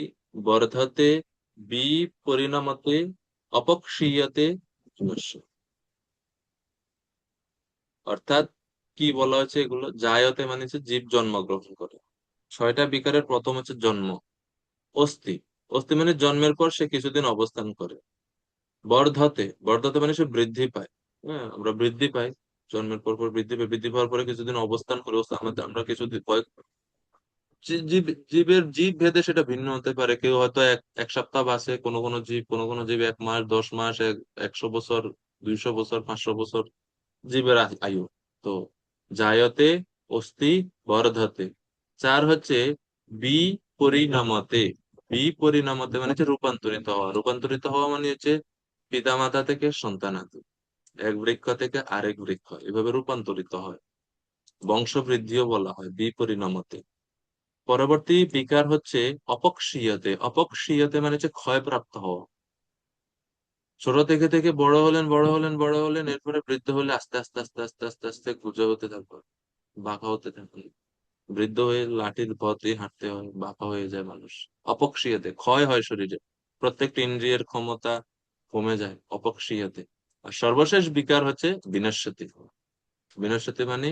বর্ধতে, বিপরিণামতে, অপক্ষীয়তে, বিনশ্যতে। অর্থাৎ কি বলা হয়েছে এগুলো? জায়তে মানে হচ্ছে জীব জন্মগ্রহণ করে, 6টা বিকারের প্রথম হচ্ছে জন্ম। অস্থি, অস্থি মানে জন্মের পর সে কিছুদিন অবস্থান করে। বর্ধতে, বর্ধতে মানে সে বৃদ্ধি পায়। হ্যাঁ, আমরা বৃদ্ধি পাই, জন্মের পর পর বৃদ্ধি পাই, বৃদ্ধি পাওয়ার পরে কিছুদিন অবস্থান করে আমাদের আমরা কিছুদিন জীব ভেদে সেটা ভিন্ন হতে পারে। কেউ হয়তো এক সপ্তাহ বাঁচে, কোনো কোনো জীব 1 মাস, 10 মাস, 100 বছর, 200 বছর, 500 বছর জীবের আয়ু। তো জায়তে, অস্তি, বর্ধতে। 4 হচ্ছে বিপরিণামতে। বিপরিণামতে মানে হচ্ছে রূপান্তরিত হওয়া। রূপান্তরিত হওয়া মানে হচ্ছে পিতামাতা থেকে সন্তানাতে, এক বৃক্ষ থেকে আরেক বৃক্ষ, এভাবে রূপান্তরিত হয়। বংশবৃদ্ধিও বলা হয় বিপরিণামতে। পরবর্তী বিকার হচ্ছে অপক্ষীয়তে। অপক্ষীয়তে মানে হচ্ছে ক্ষয়প্রাপ্ত হওয়া। ছোট থেকে থেকে বড় হলেন, বড় হলেন, বড় হলেন, এরপরে বৃদ্ধ হলে আস্তে আস্তে আস্তে আস্তে আস্তে আস্তে গুজো হতে থাকবে, বাঁকা হতে থাকবে। বৃদ্ধ হয়ে লাঠির পথে হাঁটতে হয়, বাঁকা হয়ে যায় মানুষ। অপক্ষীয়তে ক্ষয় হয় শরীরে, প্রত্যেকটা ইন্দ্রিয়ের ক্ষমতা কমে যায় অপক্ষীয়তে। আর সর্বশেষ বিকার হচ্ছে বিনশ্বতি। বিনশ্বতি মানে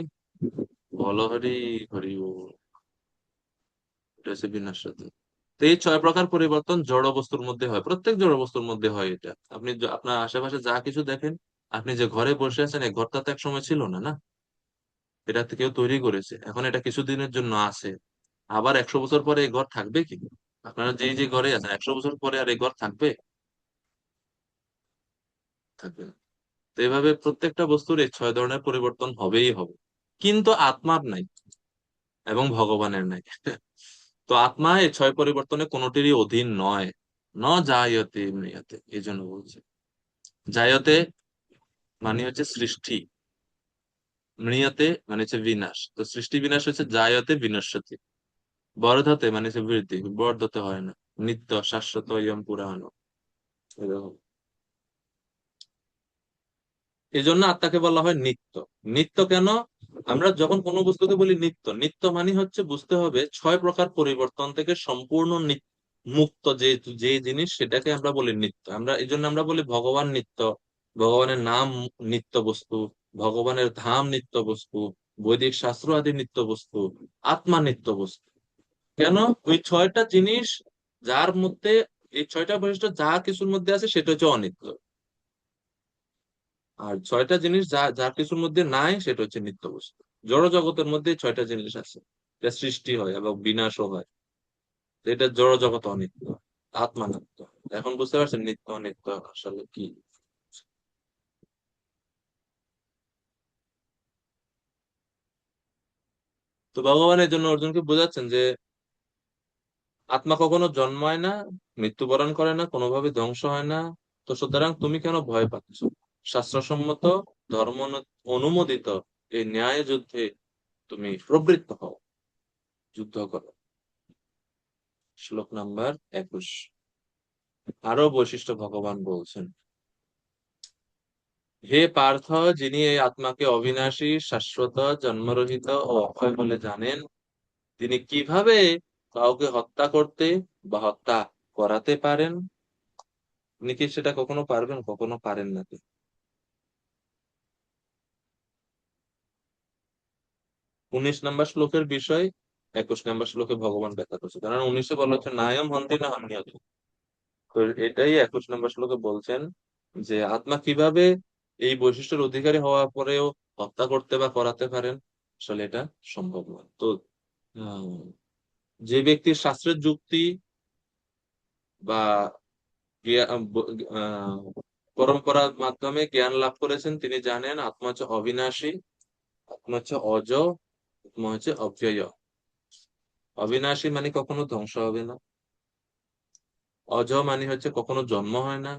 বল হরি হরি বল, এটা হচ্ছে বিনশ্বতি। তো এই 6 প্রকার পরিবর্তন জড় বস্তুর মধ্যে হয়, প্রত্যেক জড় বস্তুর মধ্যে হয় এটা। আপনি আপনার আশেপাশে যা কিছু দেখেন, আপনি যে ঘরে বসে আছেন, এই ঘরটা তো এক সময় ছিল না, না? এটা তো কেউ তৈরি করেছে, এখন এটা কিছুদিনের জন্য আছে। আবার 100 বছর পরে এই ঘর থাকবে কি? আপনারা যে যে ঘরে আছেন, 100 বছর পরে আর এই ঘর থাকবে? থাকবে না। তো এইভাবে প্রত্যেকটা বস্তুর এই 6 ধরনের পরিবর্তন হবেই হবে, কিন্তু আত্মার নাই এবং ভগবানের নাই। তো আত্মা এই 6 পরিবর্তনে কোনোটিরই অধীন নয়। ন জায়তে ম্রিয়তে, এই জন্য বলছে। জায়তে মানে হচ্ছে সৃষ্টি, ম্রিয়তে মানে হচ্ছে বিনাশ। তো সৃষ্টি বিনাশ হচ্ছে জায়তে বিনশ্যতি। বর্ধতে মানে হচ্ছে বৃদ্ধি, বর্ধতে হয় না। নিত্য, শাশ্বত, ইয়ম পুরাণ, এরকম। এই জন্য আত্মাকে বলা হয় নিত্য। নিত্য কেন? আমরা যখন কোনো বস্তুকে বলি নিত্য, নিত্য মানে হচ্ছে বুঝতে হবে 6 প্রকার পরিবর্তন থেকে সম্পূর্ণ মুক্ত যে যে জিনিস, সেটাকে আমরা বলি নিত্য। আমরা এই জন্য আমরা বলি ভগবান নিত্য, ভগবানের নাম নিত্য বস্তু, ভগবানের ধাম নিত্য বস্তু, বৈদিক শাস্ত্র আদি নিত্য বস্তু, আত্মা নিত্য বস্তু। কেন? ওই 6টা জিনিস যার মধ্যে, এই 6টা বৈশিষ্ট্য যা কিছুর মধ্যে আছে সেটা হচ্ছে অনিত্য। আর 6টা জিনিস যা যা কিছুর মধ্যে নাই সেটা হচ্ছে নিত্য বস্তু। জড় জগতের মধ্যে 6টা জিনিস আছে, এটা সৃষ্টি হয় এবং বিনাশও হয়। তো এটা জড় জগৎ অনিত্য, আত্মা নিত্য। এখন বুঝতে পারছেন নিত্য অনিত্য আসলে কি? তো ভগবান এই জন্য অর্জুনকে বোঝাচ্ছেন যে আত্মা কখনো জন্মায় না, মৃত্যুবরণ করে না, কোনোভাবে ধ্বংস হয় না। তো সুতরাং তুমি কেন ভয় পাচ্ছ? শাস্ত্রসম্মত, ধর্ম অনুমোদিত এই ন্যায় যুদ্ধে তুমি প্রবৃত্ত হও, যুদ্ধ করো। শ্লোক নাম্বার 21। আরো বৈশিষ্ট্য ভগবান বলছেন, হে পার্থ, যিনি এই আত্মাকে অবিনাশী, শাশ্বত, জন্মরহিত ও অক্ষয় বলে জানেন, তিনি কিভাবে কাউকে হত্যা করতে বা হত্যা করাতে পারেন? আপনি কি সেটা কখনো পারবেন? কখনো পারেন না। 19 নম্বর শ্লোকের বিষয় 21 নম্বর শ্লোকে ভগবান ব্যাখ্যা করছে, কারণ 19-এ বলা হচ্ছে নায়ম হন্তি না হান্যতে। তো এটাই 21 নম্বর শ্লোকে বলছেন যে আত্মা কিভাবে এই বৈশিষ্ট্যের অধিকারী হওয়ার পরেও হত্যা করতে বা করাতে পারেন। আসলে এটা সম্ভব নয়। তো আহ, যে ব্যক্তির শাস্ত্রের যুক্তি বা আহ, পরম্পরার মাধ্যমে জ্ঞান লাভ করেছেন, তিনি জানেন আত্মা হচ্ছে অবিনাশী, আত্মা হচ্ছে অজ, আত্মা হচ্ছে অব্যয়। অবিনাশী মানে কখনো ধ্বংস হবে না, অজ মানে হচ্ছে কখনো জন্ম হয় না,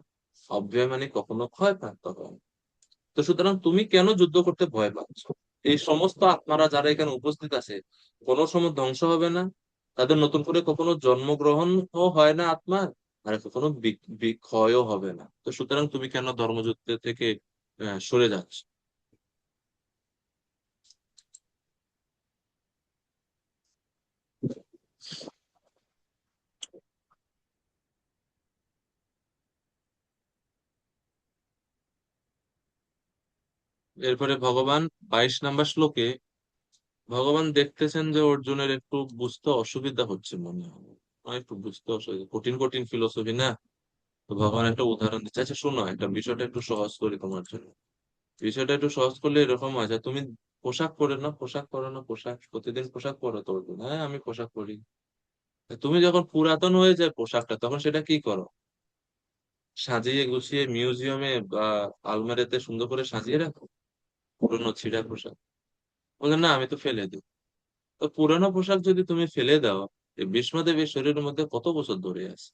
অব্যয় মানে কখনো ক্ষয় প্রাপ্ত হয় না। তো সুতরাং তুমি কেন যুদ্ধ করতে ভয় পাচ্ছ? এই সমস্ত আত্মারা যারা এখানে উপস্থিত আছে, কোনো সময় ধ্বংস হবে না, তাদের নতুন করে কখনো জন্মগ্রহণও হয় না আত্মার, আর কখনো ক্ষয়ও হবে না। তো সুতরাং তুমি কেন ধর্মযুদ্ধ থেকে সরে যাচ্ছ? এরপরে ভগবান 22 নম্বর শ্লোকে ভগবান দেখতেছেন যে অর্জুনের একটু বুঝতে অসুবিধা হচ্ছে, মনে হয় একটু বুঝতে অসুবিধা, কঠিন কঠিন ফিলোসফি না? তো ভগবান একটা উদাহরণ দিচ্ছে, আচ্ছা শোনো, একটা বিষয়টা একটু সহজ করি তোমার জন্য। বিষয়টা একটু সহজ করলে এরকম আছে, তুমি পোশাক পরে না, পোশাক পরো না, পোশাক প্রতিদিন পোশাক পরো তো? হ্যাঁ আমি পোশাক পরি। তুমি যখন পুরাতন হয়ে যায় পোশাকটা, তখন সেটা কি করো? সাজিয়ে গুছিয়ে মিউজিয়ামে বা আলমারিতে সুন্দর করে সাজিয়ে রাখো, পুরোনো ছিঁড়া পোশাক? বলে না, আমি তো ফেলে দিই। তো পুরানো পোশাক যদি তুমি ফেলে দাও, এই ভীষ্মদেবের শরীরের মধ্যে কত বছর ধরে আছে,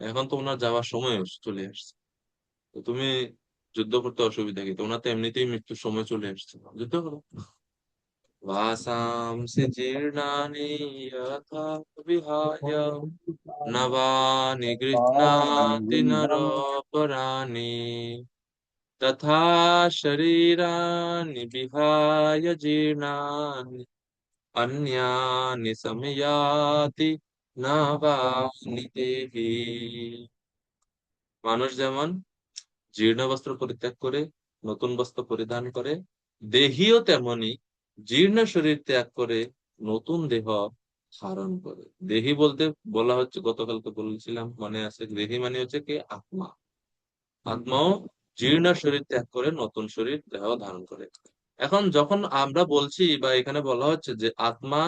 এখন তো ওনার যাওয়ার সময় চলে আসছে। তো তুমি যুদ্ধ করতে অসুবিধা কি? তো ওনার তো এমনিতেই মৃত্যুর সময় চলে আসছে, যুদ্ধ করো। वासांसि जीर्णानि यथा विहाय नवानि गृह्णाति नरोपराणि तथा शरीराणि विहाय जीर्णानि अन्यानि संयाति नवानि देहि। মানুষ যেমন জীর্ণ বস্ত্র পরিত্যাগ করে নতুন বস্ত্র পরিধান করে, দেহীও তেমনি জীর্ণ শরীর ত্যাগ করে নতুন দেহ ধারণ করে। দেহি বলতে বলা হচ্ছে, গতকালকে বলেছিলাম মনে আছে, দেহি মানে হচ্ছে কি আত্মা। আত্মাও জীর্ণ শরীর ত্যাগ করে নতুন শরীর দেহ ধারণ করে। এখন যখন আমরা বলছি বা এখানে বলা হচ্ছে যে আত্মা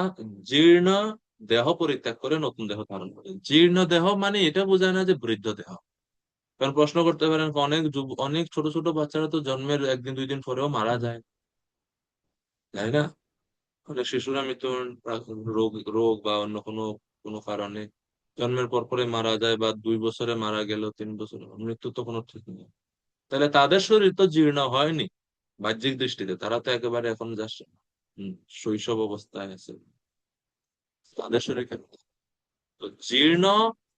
জীর্ণ দেহ পরিত্যাগ করে নতুন দেহ ধারণ করে, জীর্ণ দেহ মানে এটা বোঝায় না যে বৃদ্ধ দেহ। কারণ প্রশ্ন করতে পারেন, অনেক ছোট ছোট বাচ্চারা তো জন্মের একদিন দুই দিন পরেও মারা যায়, তাই না? অনেক শিশুরা রোগ রোগ বা অন্য কোনো কোনো কারণে জন্মের পর পরে মারা যায়, বা 2 বছরে মারা গেল, 3 বছরে, মৃত্যু তো কোনো ঠিক নেই। তাহলে তাদের শরীর তো জীর্ণ হয়নি বাহ্যিক দৃষ্টিতে, তারা তো একেবারে এখন জাস্ট শৈশব অবস্থায় আছে। তাদের শরীর কেন? তো জীর্ণ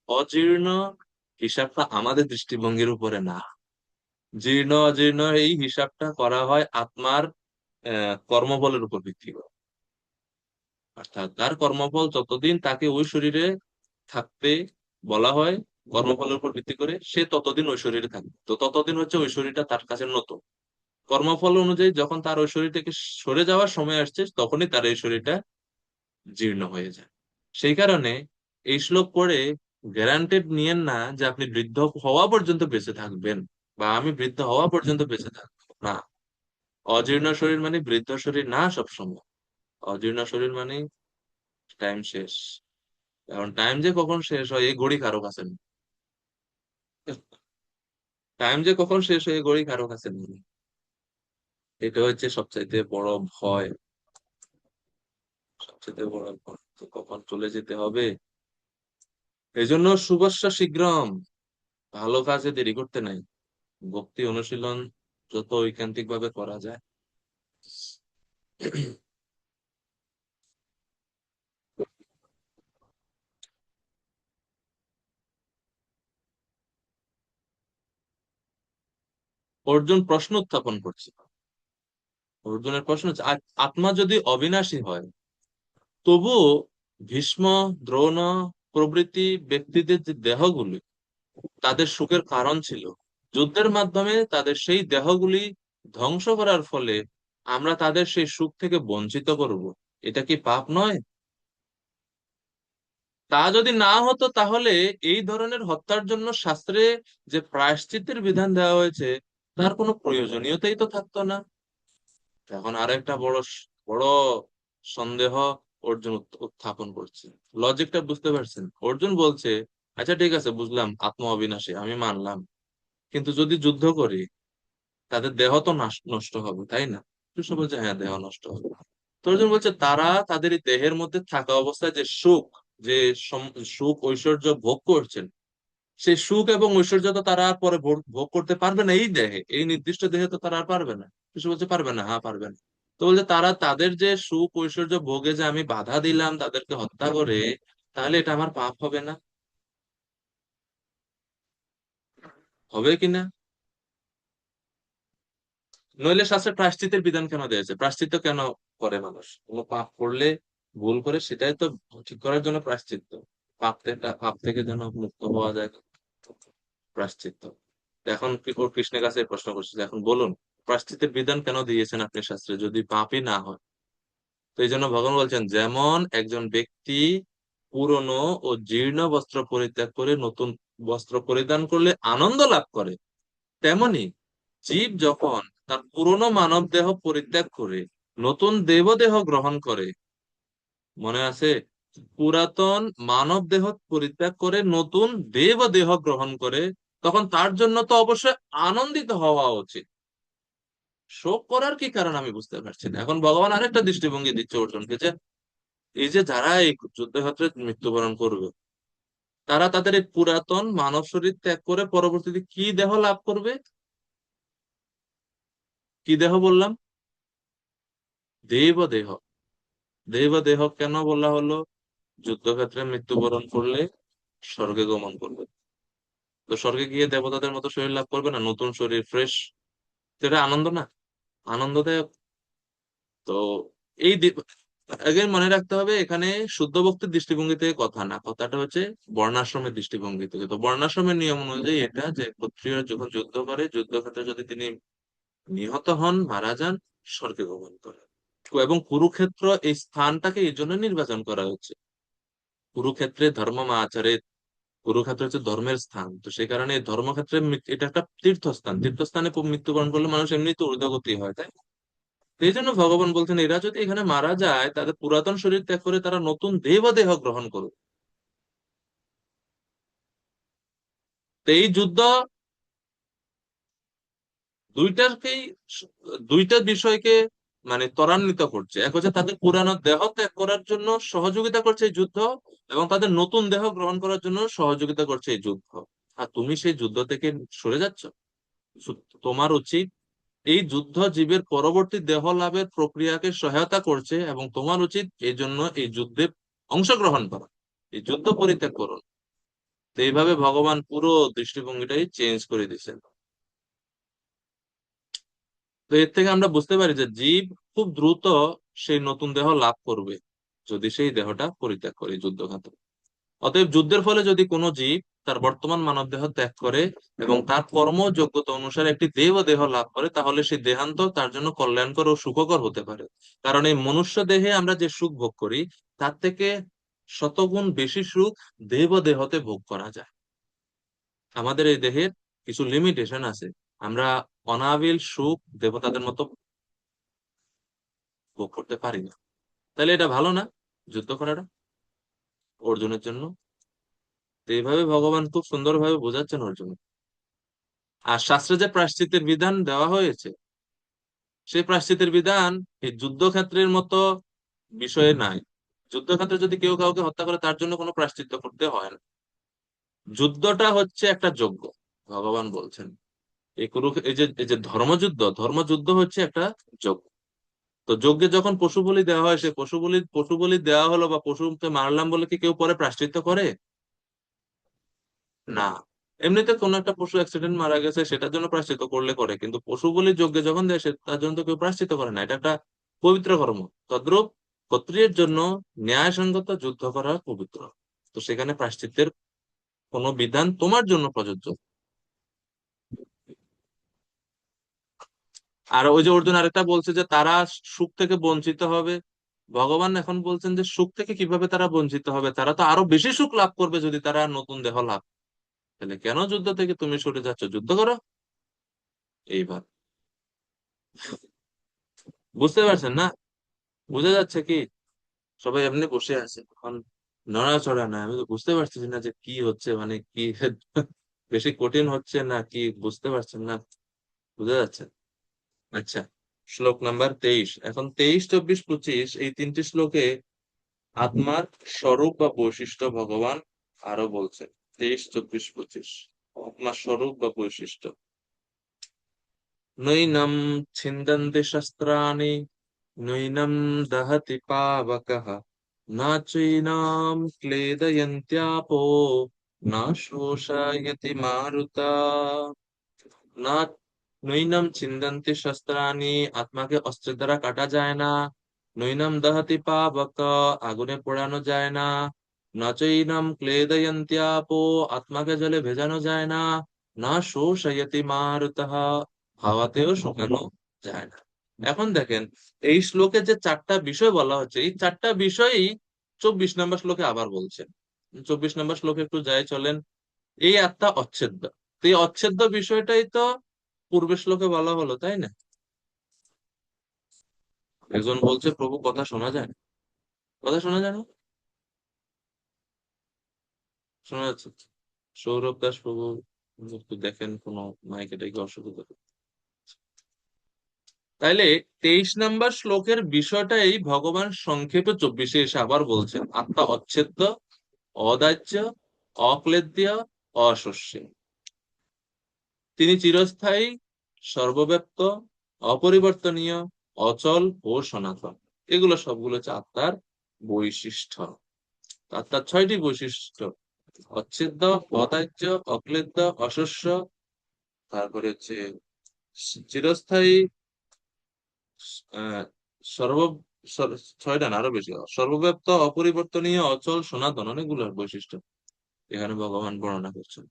অজীর্ণ হিসাবটা আমাদের দৃষ্টিভঙ্গির উপরে না। জীর্ণ অজীর্ণ এই হিসাবটা করা হয় আত্মার কর্মবলের উপর ভিত্তি করে। অর্থাৎ তার কর্মফল যতদিন তাকে ওই শরীরে থাকতে বলা হয়, কর্মফলের উপর ভিত্তি করে সে ততদিন ওই শরীরে থাকবে, তো ততদিন হচ্ছে ওই শরীরটা তার কাছে নতুন। কর্মফল অনুযায়ী যখন তার ওই শরীর থেকে সরে যাওয়ার সময় আসছে, তখনই তার এই শরীরটা জীর্ণ হয়ে যায়। সেই কারণে এই শ্লোক পড়ে গ্যারান্টেড নিয়েন না যে আপনি বৃদ্ধ হওয়া পর্যন্ত বেঁচে থাকবেন, বা আমি বৃদ্ধ হওয়া পর্যন্ত বেঁচে থাকবো না। অজীর্ণ শরীর মানে বৃদ্ধ শরীর না সবসময়। অজীর্ণ শরীর মানে টাইম শেষ। এখন টাইম যে কখন শেষ হয় এই ঘড়ি কারো কাছে নেই। টাইম যে কখন শেষ হয় এই ঘড়ি কারো কাছে নেই। এটা হচ্ছে সবচাইতে বড় ভয়, সবচাইতে বড় ভয়, তো কখন চলে যেতে হবে। এই জন্য শুভস্য শীঘ্রম, ভালো কাজে দেরি করতে নাই। ভক্তি অনুশীলন যত ঐকান্তিক ভাবে করা যায়। অর্জুন প্রশ্ন উত্থাপন করছে। অর্জুনের প্রশ্ন হচ্ছে, আত্মা যদি অবিনাশী হয়, তবুও ভীষ্ম, দ্রোণ প্রভৃতি ব্যক্তিদের যে দেহগুলি তাদের সুখের কারণ ছিল, যুদ্ধের মাধ্যমে তাদের সেই দেহগুলি ধ্বংস করার ফলে আমরা তাদের সেই সুখ থেকে বঞ্চিত করব, এটা কি পাপ নয়? তা যদি না হতো, তাহলে এই ধরনের হত্যার জন্য শাস্ত্রে যে প্রায়শ্চিত্তের বিধান দেওয়া হয়েছে তার কোনো প্রয়োজনীয়তাই তো থাকতো না। এখন আরেকটা বড় সন্দেহ অর্জুন উত্থাপন করছে। লজিকটা বুঝতে পারছেন? অর্জুন বলছে, আচ্ছা ঠিক আছে বুঝলাম আত্মা অবিনাশী, আমি মানলাম, কিন্তু যদি যুদ্ধ করি তাদের দেহ তো নষ্ট হবে, তাই না? কৃষ্ণ বলছে হ্যাঁ, দেহ নষ্ট হবে। তো অর্জুন বলছে, তারা তাদের এই দেহের মধ্যে থাকা অবস্থায় যে সুখ, যে সুখ ঐশ্বর্য ভোগ করছেন, সেই সুখ এবং ঐশ্বর্য তো তারা আর পরে ভোগ করতে পারবে না এই দেহে, এই নির্দিষ্ট দেহে তো তারা আর পারবে না। কৃষ্ণ বলছে পারবে না, হ্যাঁ পারবে না। তো বলছে তারা তাদের যে সুখ ঐশ্বর্য ভোগে যে আমি বাধা দিলাম তাদেরকে হত্যা করে, তাহলে এটা আমার পাপ হবে না? হবে কিনা? নইলে শাস্ত্রে প্রায়শ্চিত্তের বিধান কেন দিয়েছে? প্রায়শ্চিত্ত কেন করে মানুষ? কোনো পাপ করলে, ভুল করে, সেটাই তো ঠিক করার জন্য প্রায়শ্চিত্ত। পাপ থেকে যেন মুক্ত হওয়া যায়, প্রায়শ্চিত্ত। এখন ওর কৃষ্ণের কাছে এই প্রশ্ন করছে যে, এখন বলুন প্রায়শ্চিত্তের বিধান কেন দিয়েছেন আপনি শাস্ত্রে যদি পাপই না হয়? তো এই জন্য ভগবান বলছেন, যেমন একজন ব্যক্তি পুরনো ও জীর্ণ বস্ত্র পরিত্যাগ করে নতুন বস্ত্র পরিধান করলে আনন্দ লাভ করে, তেমনি জীব যখন তার পুরনো মানব দেহ পরিত্যাগ করে নতুন দেবদেহ গ্রহণ করে, মনে আছে, পুরাতন মানব দেহ পরিত্যাগ করে নতুন দেবদেহ গ্রহণ করে, তখন তার জন্য তো অবশ্যই আনন্দিত হওয়া উচিত। শোক করার কি কারণ আমি বুঝতে পারছি না। এখন ভগবান আরেকটা দৃষ্টিভঙ্গি দিচ্ছে অর্জুনকে, যে এই যে যারা এই যুদ্ধক্ষেত্রে মৃত্যুবরণ করবে, তারা তাদের এই পুরাতন মানব শরীর ত্যাগ করে পরবর্তীতে কি দেহ লাভ করবে? কি দেহ বললাম? দেব দেহ। দেব দেহ কেন বলা হলো? যুদ্ধক্ষেত্রে মৃত্যুবরণ করলে স্বর্গে গমন করবে। তো স্বর্গে গিয়ে দেবতাদের মতো শরীর লাভ করবে না, নতুন শরীর, ফ্রেশ। এটা আনন্দ না? আনন্দদায়ক। তো এই again মনে রাখতে হবে, এখানে শুদ্ধ ভক্তির দৃষ্টিভঙ্গি থেকে কথা না, কথাটা হচ্ছে বর্ণাশ্রমের দৃষ্টিভঙ্গি থেকে। তো বর্ণাশ্রমের নিয়ম অনুযায়ী এটা, যে ক্ষত্রিয় যখন যুদ্ধ করে, যুদ্ধক্ষেত্রে যদি তিনি নিহত হন, মারা যান, স্বর্গে গমন করে। এবং কুরুক্ষেত্র এই স্থানটাকে এই জন্য নির্বাচন করা হচ্ছে, কুরুক্ষেত্রে ধর্ম আচারে, কুরুক্ষেত্র হচ্ছে ধর্মের স্থান, তো সেই কারণে এই ধর্মক্ষেত্রে এটা একটা তীর্থস্থান। তীর্থস্থানে মৃত্যুবরণ করলে মানুষ এমনি তো ঊর্ধ্বগতি হয়, তাই না? তো এই জন্য ভগবান বলছেন, এরা যদি এখানে মারা যায়, তাদের পুরাতন শরীর ত্যাগ করে তারা নতুন দেহ গ্রহণ করুক। তো এই যুদ্ধ দুইটাকেই, দুইটা বিষয়কে মানে ত্বরান্বিত করছে। এক হচ্ছে তাদের পুরানো দেহ ত্যাগ করার জন্য সহযোগিতা করছে এই যুদ্ধ, এবং তাদের নতুন দেহ গ্রহণ করার জন্য সহযোগিতা করছে এই যুদ্ধ। আর তুমি সেই যুদ্ধ থেকে সরে যাচ্ছ। তোমার উচিত, এই যুদ্ধ জীবের পরবর্তী দেহ লাভের প্রক্রিয়াকে সহায়তা করছে, এবং তোমার উচিত এই জন্য এই যুদ্ধে অংশগ্রহণ করা, এই যুদ্ধ পরিত্যাগ করুন। তো এইভাবে ভগবান পুরো দৃষ্টিভঙ্গিটাই চেঞ্জ করে দিয়েছেন। তো এর থেকে আমরা বুঝতে পারি যে জীব খুব দ্রুত সেই নতুন দেহ লাভ করবে যদি সেই দেহটা পরিত্যাগ করে যুদ্ধক্ষেত্রে। অতএব যুদ্ধের ফলে যদি কোনো জীব তার বর্তমান মানব দেহ ত্যাগ করে এবং তার কর্মযোগ্যতা অনুসারে একটি দেহ লাভ করে, তাহলে সেই দেহান্ত তার জন্য কল্যাণকর ও সুখকর হতে পারে। কারণ এই মনুষ্য দেহে আমরা যে সুখ ভোগ করি, তার থেকে শতগুণ বেশি সুখ দেহতে ভোগ করা যায়। আমাদের এই দেহের কিছু লিমিটেশন আছে, আমরা অনাবিল সুখ দেবতাদের মতো ভোগ করতে পারি না। তাহলে এটা ভালো না যুদ্ধ করাটা অর্জুনের জন্য? তো এইভাবে ভগবান খুব সুন্দরভাবে বোঝাচ্ছেন অর্জুন। আর শাস্ত্রে যে প্রায়শ্চিত্তের বিধান দেওয়া হয়েছে, সেই প্রায়শ্চিত্তের বিধান এই যুদ্ধক্ষেত্রের মতো বিষয়ে নাই। যুদ্ধক্ষেত্রে যদি কেউ কাউকে হত্যা করে, তার জন্য কোনো প্রায়শ্চিত্ত করতে হয় না। যুদ্ধটা হচ্ছে একটা যজ্ঞ, ভগবান বলছেন। এই যে ধর্মযুদ্ধ হচ্ছে একটা যজ্ঞ। তো যজ্ঞে যখন পশু বলি দেওয়া হয়, সে পশু বলি দেওয়া হলো বা পশুকে মারলাম বলে কি কেউ পরে প্রায়শ্চিত্ত করে? না। এমনিতে কোন একটা পশু অ্যাক্সিডেন্ট মারা গেছে, সেটার জন্য প্রায়শ্চিত্ত করলে করে, কিন্তু পশু বলি যজ্ঞে যখন দেয়, তার জন্য তো কেউ প্রায়শ্চিত্ত করে না। এটা একটা পবিত্র কর্ম। তদ্রূপ ক্ষত্রিয়ের জন্য ন্যায়সঙ্গত যুদ্ধ করা পবিত্র। তো সেখানে প্রায়শ্চিত্তের কোনো বিধান তোমার জন্য প্রযোজ্য। আর ওই যে অর্জুন আরেকটা বলছে যে তারা সুখ থেকে বঞ্চিত হবে। ভগবান এখন বলছেন যে সুখ থেকে কিভাবে তারা বঞ্চিত হবে, তারা তো আরো বেশি সুখ লাভ করবে যদি তারা নতুন দেহ লাভ। তাহলে কেন যুদ্ধ থেকে তুমি সরে যাচ্ছ? যুদ্ধ করো। এইবার বুঝতে পারছেন না? বুঝা যাচ্ছে কি? সবাই এমনি বসে আছে এখন, নড়াচড়া না। আমি তো বুঝতে পারছি না যে কি হচ্ছে, মানে কি বেশি কঠিন হচ্ছে না কি, বুঝতে পারছেন না? বুঝা যাচ্ছে? আচ্ছা, শ্লোক নাম্বার 23। এখন 23, 24, 25 এই তিনটি শ্লোকে আত্মার স্বরূপ বা বৈশিষ্ট্য ভগবান আরো বলছেন। 23, 24, 25 আত্মার স্বরূপ বা বৈশিষ্ট্য। নৈনম ছিন্দন্তি শস্ত্রাণি, নৈনম দহতি পাবকঃ, না চৈনাম ক্লেদয়ন্ত্যাপো, না শোষয়তি মারুতা। না নৈনম ছিন্দন্তি শস্ত্রাণি, আত্মাকে অস্ত্রের দ্বারা কাটা যায় না। নৈনম দহতি পাবক, আগুনে পোড়ানো যায় না। নচৈনম ক্লেদয়ন্ত্যাপো, আত্মাকে জলে ভেজানো যায় না। না শোষয়তি মারুতঃ, হাওয়াতেও শুকানো যায় না। এখন দেখেন, এই শ্লোকে যে চারটা বিষয় বলা হচ্ছে, এই চারটা বিষয়ই 24 নম্বর শ্লোকে আবার বলছেন। 24 নম্বর শ্লোকে একটু যাই চলেন। এই আত্মা অচ্ছেদ্য। তো এই অচ্ছেদ্য বিষয়টাই তো পূর্বের শ্লোকে বলা হলো, তাই না? একজন বলছে, প্রভু কথা শোনা যায়? কথা শোনা যায় না? শোনা যাচ্ছে? সৌরভ দাস প্রভু, একটু দেখেন কোনো মাইকে টাইকে অসুবিধা। তাইলে 23 নম্বর শ্লোকের বিষয়টাই ভগবান সংক্ষেপে 24-এ এসে আবার বলছেন, আত্মা অচ্ছেদ্য, অদাহ্য, অক্লেদ্য, অশস্য। তিনি চিরস্থায়ী, সর্বব্যাপ্ত, অপরিবর্তনীয়, অচল ও সনাতন। এগুলো সবগুলো হচ্ছে আত্মার বৈশিষ্ট্য। আত্মার 6টি বৈশিষ্ট্য: অচ্ছেদ্য, অদাহ্য, অক্লেদ্য, অশস্য, তারপরে হচ্ছে চিরস্থায়ী, আহ সর্ব 6টা না, আরো বেশি, সর্বব্যাপ্ত, অপরিবর্তনীয়, অচল, সনাতন, অনেকগুলো বৈশিষ্ট্য এখানে ভগবান বর্ণনা করছেন।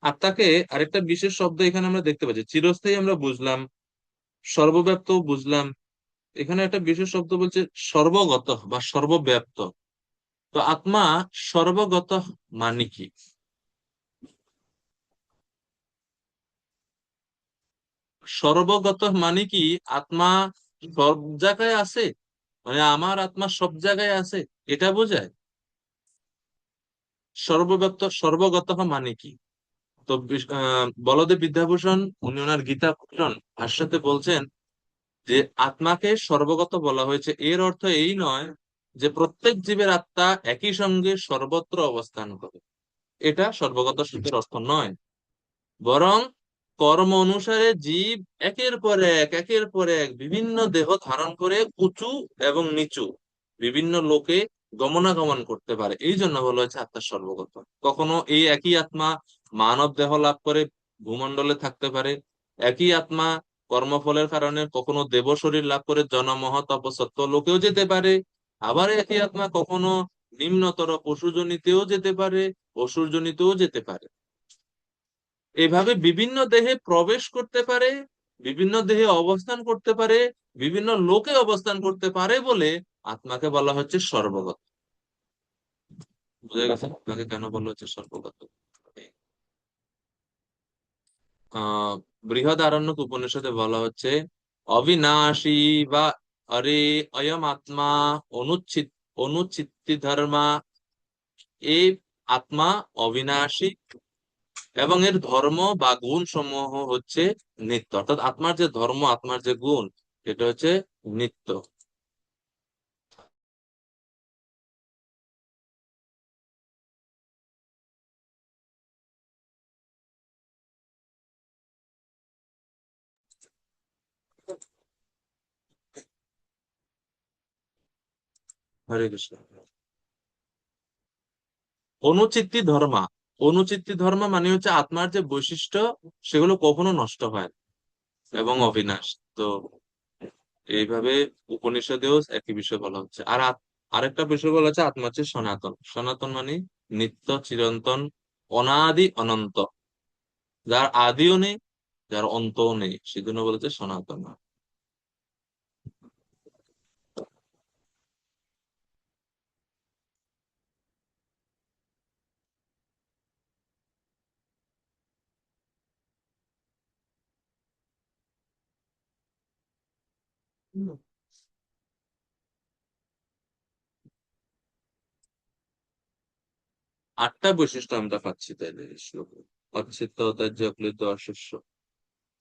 আত্মাকে আরেকটা বিশেষ শব্দ এখানে আমরা দেখতে পাচ্ছি, চিরস্থায়ী আমরা বুঝলাম, সর্বব্যাপ্ত বুঝলাম, এখানে একটা বিশেষ শব্দ বলছে সর্বগত বা সর্বব্যাপ্ত। তো আত্মা সর্বগত মানে কি? সর্বগত মানে কি আত্মা সব জায়গায় আছে, মানে আমার আত্মা সব জায়গায় আছে, এটা বোঝায়? সর্বব্যাপ্ত সর্বগত মানে কি? তো বলদেব বিদ্যাভূষণ উনি ওনার গীতা ভূষণ ভাষ্যতে বলছেন যে আত্মাকে সর্বগত বলা হয়েছে, এর অর্থ এই নয় যে প্রত্যেক জীবের আত্মা একই সঙ্গে সর্বত্র অবস্থান করে, এটা সর্বগত শব্দের অর্থ নয়। বরং কর্ম অনুসারে জীব একের পর এক বিভিন্ন দেহ ধারণ করে উঁচু এবং নিচু বিভিন্ন লোকে গমনাগমন করতে পারে, এই জন্য বলা হয়েছে আত্মা সর্বগত। কখনো এই একই আত্মা মানব দেহ লাভ করে ভূমণ্ডলে থাকতে পারে, একই আত্মা কর্মফলের কারণে কখনো দেব শরীর লাভ করে জনমহ তপসত্ব লোকেও যেতে পারে, আবার একই আত্মা কখনো নিম্নতর পশুজনিতেও যেতে পারে, অসুরজনিতেও যেতে পারে। এভাবে বিভিন্ন দেহে প্রবেশ করতে পারে, বিভিন্ন দেহে অবস্থান করতে পারে, বিভিন্ন লোকে অবস্থান করতে পারে বলে আত্মাকে বলা হচ্ছে সর্বগত। বুঝা গেছে আপনাকে কেন বলা হচ্ছে সর্বগত? আহ বৃহদারণ্যক উপনিষদে বলা হচ্ছে অবিনাশী বা আরে অয়ম আত্মা অনুচ্ছিদ অনুচ্ছিত্তি ধর্মা। এই আত্মা অবিনাশী এবং এর ধর্ম বা গুণ সমূহ হচ্ছে নিত্য, অর্থাৎ আত্মার যে ধর্ম, আত্মার যে গুণ, এটা হচ্ছে নিত্য। হরে কৃষ্ণ। অনুচিত্তি ধর্মা, অনুচিত্তি ধর্ম মানে হচ্ছে আত্মার যে বৈশিষ্ট্য সেগুলো কখনো নষ্ট হয় না এবং অবিনাশ। তো এইভাবে উপনিষদেও একই বিষয় বলা হচ্ছে। আর আরেকটা বিষয় বলা হচ্ছে আত্মা হচ্ছে সনাতন। সনাতন মানে নিত্য, চিরন্তন, অনাদি, অনন্ত, যার আদিও নেই, যার অন্তও নেই, সেজন্য বলেছে সনাতন। 8টা বৈশিষ্ট্য আমরা পাচ্ছি তাইলে এই শ্লোকে: অচ্ছেদ্য, অদাহ্য, অক্লিদ্য, অশস্য,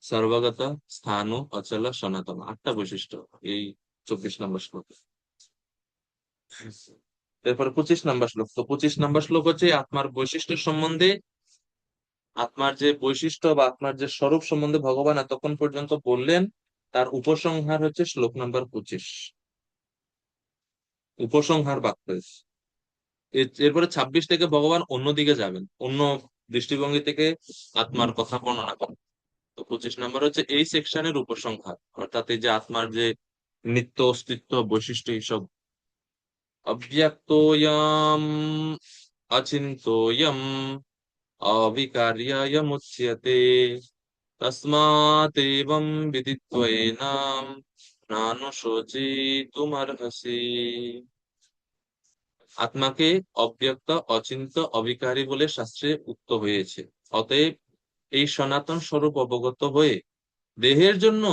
সর্বগত, স্থাণু, অচল, সনাতন। 8টা বৈশিষ্ট্য এই 24 নম্বর শ্লোকে। এরপরে 25 নম্বর শ্লোক। তো 25 নম্বর শ্লোক হচ্ছে আত্মার বৈশিষ্ট্য সম্বন্ধে, আত্মার যে বৈশিষ্ট্য বা আত্মার যে স্বরূপ সম্বন্ধে ভগবান এতক্ষণ পর্যন্ত বললেন, তার উপসংহার হচ্ছে শ্লোক নাম্বার 25, উপসংহার বাক্য। এরপরে 26 থেকে ভগবান অন্যদিকে যাবেন, অন্য দৃষ্টিভঙ্গি থেকে আত্মার কথা বর্ণনা করেন। তো 25 নম্বর হচ্ছে এই সেকশনের উপসংহার, অর্থাৎ এই যে আত্মার যে নিত্য অস্তিত্ব, বৈশিষ্ট্য, এইসব। অব্যক্তোয়ম অচিন্তোয়ম অবিকার্যমুচ্যতে তস্মাদেবং বিদিত্বৈনাম নানুশোচিতুমর্হসি। আত্মাকে অব্যক্ত, অচিন্ত, অবিকারী বলে শাস্ত্রে উক্ত হয়েছে। অতএব এই সনাতন স্বরূপ অবগত হয়ে দেহের জন্য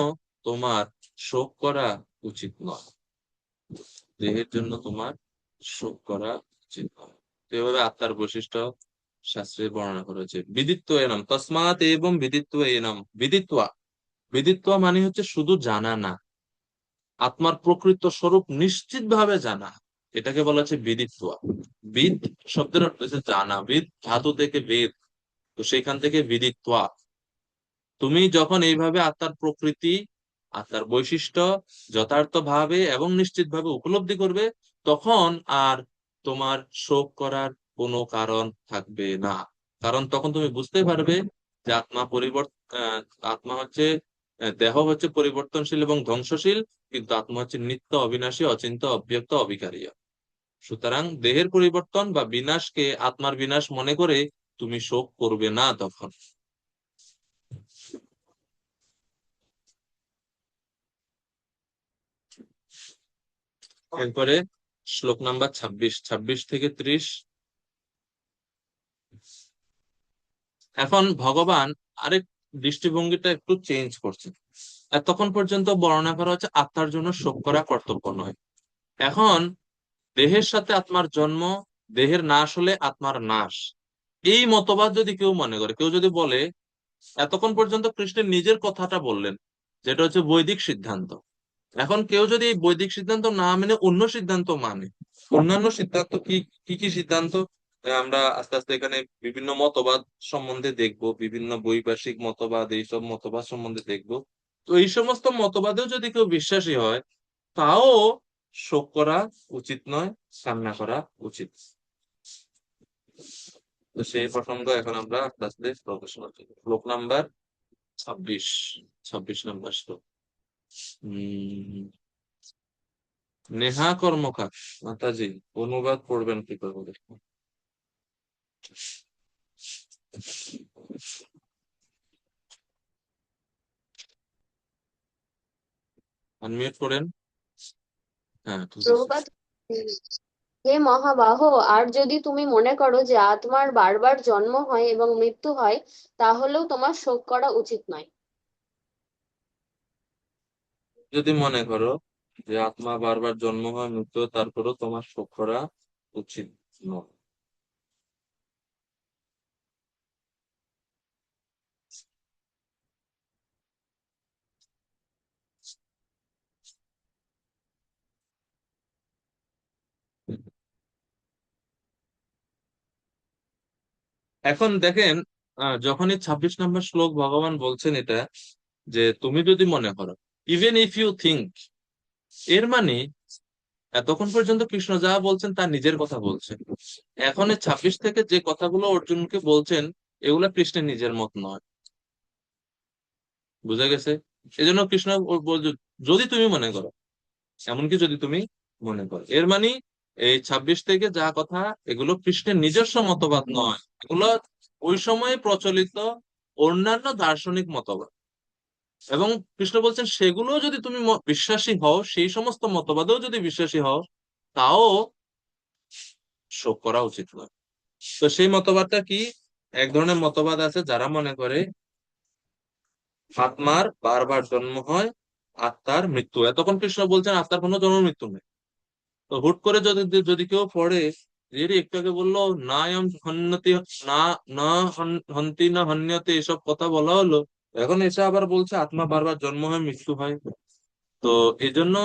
তোমার শোক করা উচিত নয়। দেহের জন্য তোমার শোক করা উচিত নয়। তো এভাবে আত্মার বৈশিষ্ট্য শাস্ত্রে বর্ণনা করা হয়েছে। বিদিত্ব এনম তসমাৎ এবং বিদিত্ব এনম বিদিত্বা। বিদিত্বা মানে হচ্ছে শুধু জানা না, আত্মার প্রকৃত স্বরূপ নিশ্চিত ভাবে জানা, এটাকে বলা হচ্ছে বিদিত্বা। বিদ শব্দের অর্থ হচ্ছে জানা, বিদ ধাতু থেকে বেদ, তো সেখান থেকে বিদিত্বা। তুমি যখন এইভাবে আত্মার প্রকৃতি, আত্মার বৈশিষ্ট্য যথার্থ ভাবে এবং নিশ্চিত ভাবে উপলব্ধি করবে, তখন আর তোমার শোক করার কোনো কারণ থাকবে না। কারণ তখন তুমি বুঝতে পারবে যে আত্মা আত্মা হচ্ছে, দেহ হচ্ছে পরিবর্তনশীল এবং ধ্বংসশীল, কিন্তু আত্মা হচ্ছে নিত্য, অবিনাশী, অচিন্ত্য, অব্যক্ত, অবিকারীয়। সুতরাং দেহের পরিবর্তন বা বিনাশকে আত্মার বিনাশ মনে করে তুমি শোক করবে না তখন। এরপরে শ্লোক নাম্বার 26, 26 থেকে 30। এখন ভগবান আরেক দৃষ্টিভঙ্গিটা একটু চেঞ্জ করছেন। এতক্ষণ পর্যন্ত বর্ণনা করা হচ্ছে আত্মার জন্য শোক করা কর্তব্য নয়। এখন দেহের সাথে আত্মার জন্ম, দেহের নাশ হলে আত্মার নাশ, এই মতবাদ যদি কেউ মনে করে, কেউ যদি বলে, এতক্ষণ পর্যন্ত কৃষ্ণের নিজের কথাটা বললেন, যেটা হচ্ছে বৈদিক সিদ্ধান্ত। এখন কেউ যদি এই বৈদিক সিদ্ধান্ত না মেনে অন্য সিদ্ধান্ত মানে, অন্যান্য সিদ্ধান্ত কি কি কি সিদ্ধান্ত, আমরা আস্তে আস্তে এখানে বিভিন্ন মতবাদ সম্বন্ধে দেখব, বিভিন্ন বৈভাষিক মতবাদ, এইসব মতবাদ সম্বন্ধে দেখব। তো এই সমস্ত মতবাদেও যদি কেউ বিশ্বাসী হয়, তাও শোক করা উচিত নয়, কান্না করা উচিত। তো সেই প্রসঙ্গ এখন আমরা আস্তে আস্তে প্রবেশ করছি। শ্লোক নাম্বার 26, 26 নাম্বার শ্লোক। নেহা কর্মকার মাতাজি অনুবাদ পড়বেন কি করে বলে? আনমিউট করেন। হ্যাঁ, ঠিক আছে। প্রভুপাদ, হে মহাবাহ, আর যদি তুমি মনে করো যে আত্মার বারবার জন্ম হয় এবং মৃত্যু হয়, তাহলেও তোমার শোক করা উচিত নয়। যদি মনে করো যে আত্মা বারবার জন্ম হয়, মৃত্যু হয়, তারপরেও তোমার শোক করা উচিত নয়। এখন দেখেন, যখনই 26 নম্বর শ্লোক ভগবান বলছেন এটা, যে তুমি যদি মনে করো, ইভেন ইফ ইউ থিঙ্ক, এর মানে এতক্ষণ পর্যন্ত কৃষ্ণ যা বলছেন তার নিজের কথা বলছেন। এখন এই 26 থেকে যে কথাগুলো অর্জুনকে বলছেন, এগুলা কৃষ্ণের নিজের মত নয়। বুঝা গেছে? এই জন্য কৃষ্ণ বলছে, যদি তুমি মনে করো, এমনকি যদি তুমি মনে করো, এর মানে এই 26 থেকে যা কথা, এগুলো কৃষ্ণের নিজস্ব মতবাদ নয়, এগুলো ওই সময়ে প্রচলিত অন্যান্য দার্শনিক মতবাদ। এবং কৃষ্ণ বলছেন সেগুলো যদি তুমি বিশ্বাসী হও, সেই সমস্ত মতবাদেও যদি বিশ্বাসী হও, তাও শোক করা উচিত নয়। তো সেই মতবাদটা কি? এক ধরনের মতবাদ আছে যারা মনে করে আত্মার বারবার জন্ম হয়, আত্মার মৃত্যু। এতক্ষণ কৃষ্ণ বলছেন আত্মার কোনো জন্ম মৃত্যু নেই। তো হুট করে যদি যদি কেউ পড়ে, যে রে একটু আগে বললো না হন্যতি, না না হন্তি না হন্যতে, এসব কথা বলা হলো, এখন এসে আবার বলছে আত্মা বারবার জন্ম হয়, মৃত্যু হয়। তো এই জন্য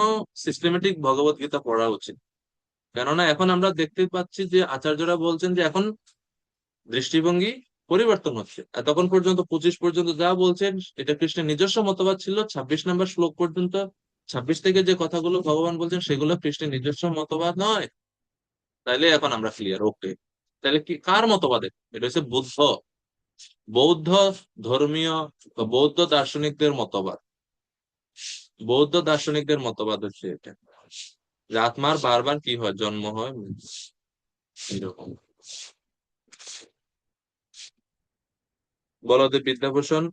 সিস্টেমেটিক ভগবত গীতা পড়া উচিত। কেননা এখন আমরা দেখতে পাচ্ছি যে আচার্যরা বলছেন যে এখন দৃষ্টিভঙ্গি পরিবর্তন হচ্ছে। এতক্ষণ পর্যন্ত 25 পর্যন্ত যা বলছেন এটা কৃষ্ণের নিজস্ব মতবাদ ছিল, 26 নম্বর শ্লোক পর্যন্ত, 26 থেকে যে কথাগুলো ভগবান বলছেন সেগুলো কৃষ্ণের নিজস্ব মতবাদ নয়। তাইলে এখন আমরা ক্লিয়ার, ওকে। তাহলে কি কার মতবাদে? এটা হচ্ছে বৌদ্ধ ধর্মীয় বা বৌদ্ধ দার্শনিকদের মতবাদ। বৌদ্ধ দার্শনিকদের মতবাদ হচ্ছে এটা, যে আত্মার বারবার কি হয়, জন্ম হয়, এরকম। বলদেব বিদ্যাভূষণ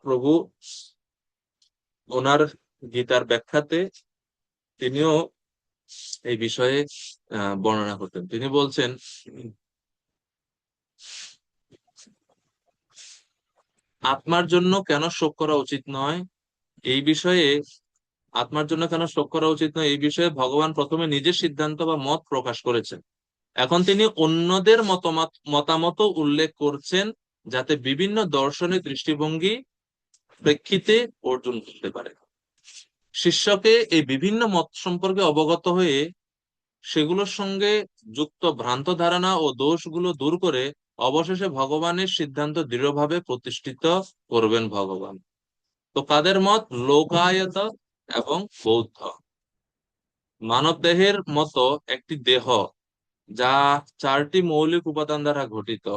প্রভু ওনার গীতার ব্যাখ্যাতে তিনিও এই বিষয়ে বর্ণনা করতেন। তিনি বলছেন, আত্মার জন্য কেন শোক করা উচিত নয় এই বিষয়ে, আত্মার জন্য কেন শোক করা উচিত নয় এই বিষয়ে ভগবান প্রথমে নিজের সিদ্ধান্ত বা মত প্রকাশ করেছেন। এখন তিনি অন্যদের মতামত উল্লেখ করছেন, যাতে বিভিন্ন দর্শনের দৃষ্টিভঙ্গি প্রেক্ষিতে অর্জন করতে পারে। শিষ্যকে এই বিভিন্ন মত সম্পর্কে অবগত হয়ে সেগুলোর সঙ্গে যুক্ত ভ্রান্ত ধারণা ও দোষগুলো দূর করে অবশেষে ভগবানের সিদ্ধান্ত দৃঢ়ভাবে প্রতিষ্ঠিত করবেন ভগবান। তো কাদের মত? লোকায়ত এবং বৌদ্ধ। মানব দেহের মতো একটি দেহ, যা 4টি মৌলিক উপাদান দ্বারা গঠিত,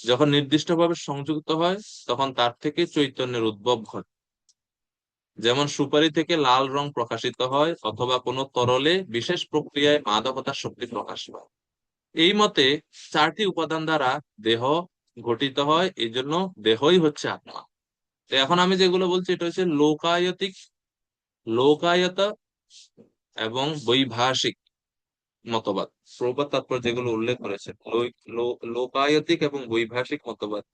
যখন নির্দিষ্টভাবে সংযুক্ত হয় তখন তার থেকে চৈতন্যের উদ্ভব ঘটে। যেমন সুপারি থেকে লাল রং প্রকাশিত হয়, অথবা কোনো তরলে বিশেষ প্রক্রিয়ায় মাদকতার শক্তি প্রকাশ পায়। এই মতে 4টি উপাদান দ্বারা দেহ গঠিত হয়, এই জন্য দেহই হচ্ছে আত্মা। তো এখন আমি যেগুলো বলছি এটা হচ্ছে লোকায়ত এবং বৈভাষিক মতবাদ। প্রবাদ তাৎপর্য যেগুলো উল্লেখ করেছে, লোকায়তিক এবং বৈভাষিক মতবাদ।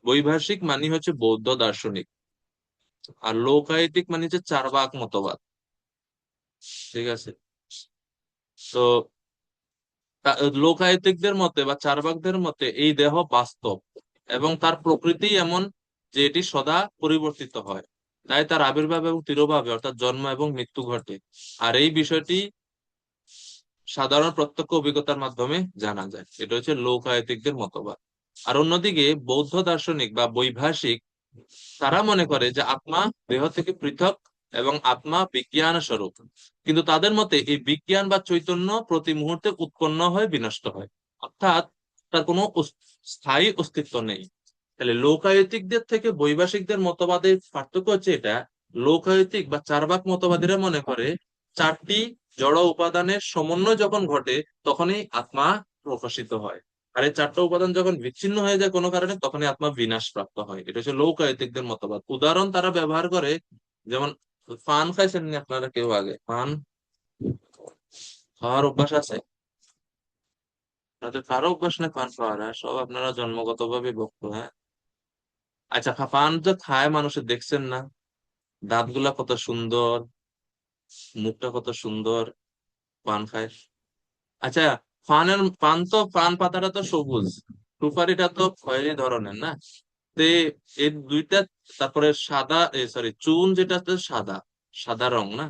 বৈভাষিক মানে হচ্ছে বৌদ্ধ দার্শনিক, আর লোকায়তিক মানে হচ্ছে চার্বাক মতবাদ। ঠিক আছে? তো লোকায়তিকদের মতে বা চার্বাকদের মতে এই দেহ বাস্তব এবং তার প্রকৃতি এমন যে এটি সদা পরিবর্তিত হয়, তাই তার আবির্ভাব এবং তিরোভাবে অর্থাৎ জন্ম এবং মৃত্যু ঘটে। আর এই বিষয়টি সাধারণ প্রত্যক্ষ অভিজ্ঞতার মাধ্যমে জানা যায়। এটা হচ্ছে লোকায়তিকদের মতবাদ। আর অন্যদিকে বৌদ্ধ দার্শনিক বা বৈভাষিক, তারা মনে করে যে আত্মা দেহ থেকে পৃথক এবং আত্মা বিজ্ঞান স্বরূপ। কিন্তু তাদের মতে এই বিজ্ঞান বা চৈতন্য প্রতি মুহূর্তে উৎপন্ন হয়ে বিনষ্ট হয়, অর্থাৎ তার কোনো স্থায়ী অস্তিত্ব নেই। তাহলে লোকায়তিকদের থেকে বৈভাষিকদের মতবাদের পার্থক্য হচ্ছে এটা, লোকায়তিক বা চার্বাক মতবাদীরা মনে করে 4টি জড় উপাদানের সমন্বয় যখন ঘটে তখনই আত্মা প্রকাশিত হয়। আর এই 4টা উপাদান যখন বিচ্ছিন্ন হয়ে যায় কোনো কারণে, তখনই আত্মা বিনাশ প্রাপ্ত হয়। এটা হচ্ছে লোকায়তিকদের মতবাদ। উদাহরণ তারা ব্যবহার করে, যেমন পান খাইছেন নি আপনারা কেউ আগে? পান খাওয়ার অভ্যাস আছে? তাদের কারো অভ্যাস নেই পান খাওয়ার? সব আপনারা জন্মগতভাবে ভক্ত, হ্যাঁ? আচ্ছা, পান যে খায় মানুষের দেখছেন না? দাঁতগুলা কত সুন্দর, মুখটা কত সুন্দর, পান খায়। আচ্ছা, পান তো, পান পাতাটা তো সবুজ, সুপারিটা তো খয়েরি ধরনের না? তে এই দুইটা, তারপরে সাদা, সরি, চুন যেটা তো সাদা, সাদা রং না?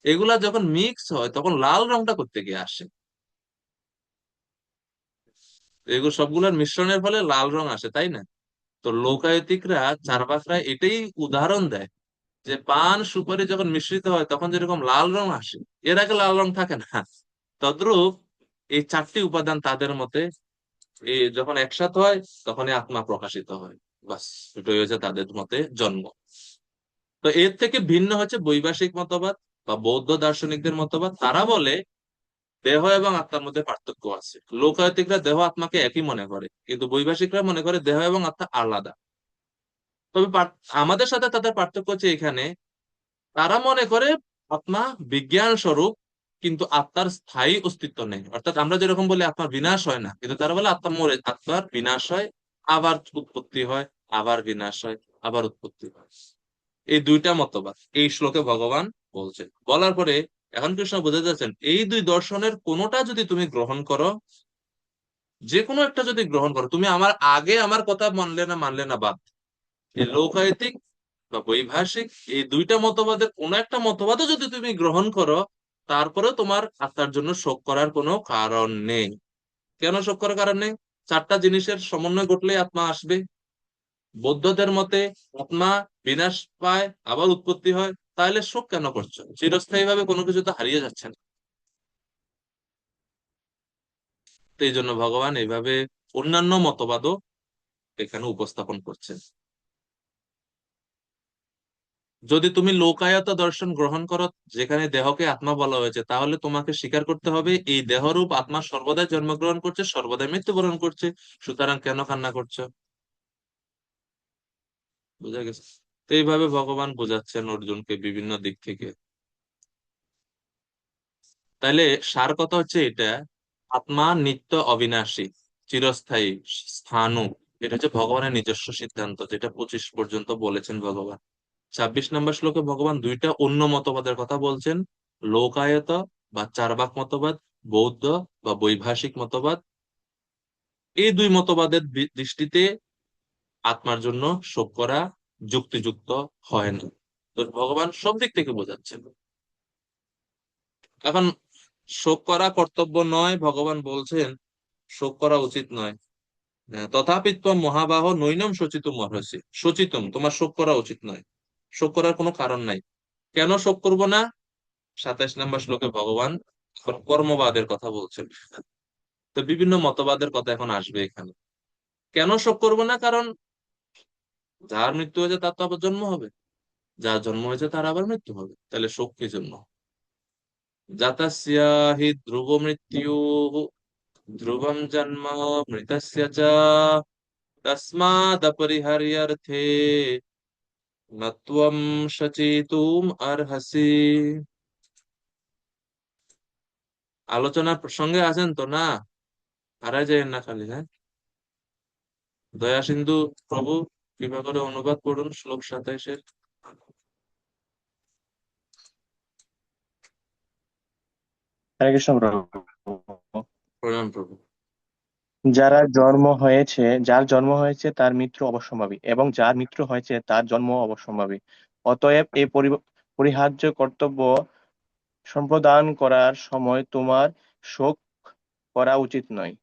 এগুলা যখন মিক্স হয় তখন লাল রংটা করতে গিয়ে আসে। এগুলো সবগুলোর মিশ্রণের ফলে লাল রং আসে, তাই না? তো লোকায়তিকরা, চার্বাকরা এটাই উদাহরণ দেয় যে পান সুপারি যখন মিশ্রিত হয় তখন যেরকম লাল রং আসে, এর আগে লাল রং থাকে না, তদ্রূপ এই 4টি উপাদান তাদের মতে যখন একসাথে হয় তখনই আত্মা প্রকাশিত হয়। বাস, এটাই হচ্ছে তাদের মতে জন্ম। তো এর থেকে ভিন্ন হচ্ছে বৈভাষিক মতবাদ বা বৌদ্ধ দার্শনিকদের মতবাদ। তারা বলে দেহ এবং আত্মার মধ্যে পার্থক্য আছে। লোকায়তিকরা দেহ আত্মাকে একই মনে করে, কিন্তু বৈভাষিকরা মনে করে দেহ এবং আত্মা আলাদা। তবে আমাদের সাথে তাদের পার্থক্য হচ্ছে এখানে, তারা মনে করে আত্মা বিজ্ঞান স্বরূপ, কিন্তু আত্মার স্থায়ী অস্তিত্ব নেই। অর্থাৎ আমরা যেরকম বলি আত্মার বিনাশ হয় না, কিন্তু তারা বলে আত্মা মরে, আত্মার বিনাশ হয়, আবার উৎপত্তি হয়, আবার বিনাশ হয়, আবার উৎপত্তি হয়। এই দুইটা মতবাদ এই শ্লোকে ভগবান বলছেন। বলার পরে এখন কৃষ্ণ বোঝাতে যাচ্ছেন, এই দুই দর্শনের কোনোটা যদি তুমি গ্রহণ করো, যে কোনো একটা যদি গ্রহণ করো, তুমি আমার আগে আমার কথা মানলে না বাদ। এই লোকায়তিক বা বৈভাষিক এই দুইটা মতবাদের কোন একটা মতবাদও যদি তুমি গ্রহণ করো, তারপরেও তোমার আত্মার জন্য শোক করার কোনো কারণ নেই। কেন শোক করার কারণ নেই? 4টা জিনিসের সমন্বয় ঘটলেই আত্মা আসবে। বৌদ্ধদের মতে আত্মা বিনাশ পায়, আবার উৎপত্তি হয়, তাহলে শোক কেন করছো? চিরস্থায়ী ভাবে কোনো কিছু তো হারিয়ে যাচ্ছে না। তো এই জন্য ভগবান এইভাবে অন্যান্য মতবাদও এখানে উপস্থাপন করছেন। যদি তুমি লোকায়ত দর্শন গ্রহণ করো, যেখানে দেহকে আত্মা বলা হয়েছে, তাহলে তোমাকে স্বীকার করতে হবে এই দেহরূপ আত্মা সর্বদাই জন্মগ্রহণ করছে, সর্বদাই মৃত্যুবরণ করছে। সুতরাং কেন কান্না করছো? বুঝা গেছে? তো এইভাবে ভগবান বোঝাচ্ছেন অর্জুনকে বিভিন্ন দিক থেকে। তাইলে সার কথা হচ্ছে এটা, আত্মা নিত্য অবিনাশী, চিরস্থায়ী, স্থাণু। এটা হচ্ছে ভগবানের নিজস্ব সিদ্ধান্ত, যেটা 25 পর্যন্ত বলেছেন ভগবান। 26 নম্বর শ্লোকে ভগবান দুইটা অন্য মতবাদের কথা বলছেন, লোকায়ত বা চার্বাক মতবাদ, বৌদ্ধ বা বৈভাষিক মতবাদ। এই দুই মতবাদের দৃষ্টিতে আত্মার জন্য শোক করা যুক্তিযুক্ত হয় না। তো ভগবান সব দিক থেকে বোঝাচ্ছেন। এখন শোক করা কর্তব্য নয়, ভগবান বলছেন শোক করা উচিত নয়। তথাপি ত্বম মহাবাহ নৈনম শোচিতুম অর্হসি, শোচিতুম, তোমার শোক করা উচিত নয়। শোক করার কোনো কারণ নাই। কেন শোক করব না? 27 নম্বর শ্লোকে ভগবান এখন কর্মবাদের কথা বলছেন। তো বিভিন্ন মতবাদের কথা এখন আসবে এখানে। কেন শোক করব না? কারণ যার মৃত্যু হয়েছে তার তো আবার জন্ম হবে, যার জন্ম হয়েছে তার আবার মৃত্যু হবে, তাহলে শোক কি জন্য? জাতাস্য হি ধ্রুব মৃত্যু ধ্রুবম জন্ম মৃতস্য চ তস্মাদপরিহার্যার্থে ন ত্বম সচেতুম অর্হসি। আলোচনার প্রসঙ্গে আছেন তো না? হারাই যায় না খালি, হ্যাঁ। দয়া সিন্ধু প্রভু, কৃপা করে অনুবাদ করুন শ্লোক 27-এর। হরে কৃষ্ণ প্রভু। প্রণাম প্রভু। যার জন্ম হয়েছে তার মৃত্যু অবশ্যম্ভাবী, এবং যার মৃত্যু হয়েছে তার জন্ম অবশ্যম্ভাবী। অতএব এই পরিহার্য কর্তব্য সম্পাদন করার সময় তোমার শোক করা উচিত নয়।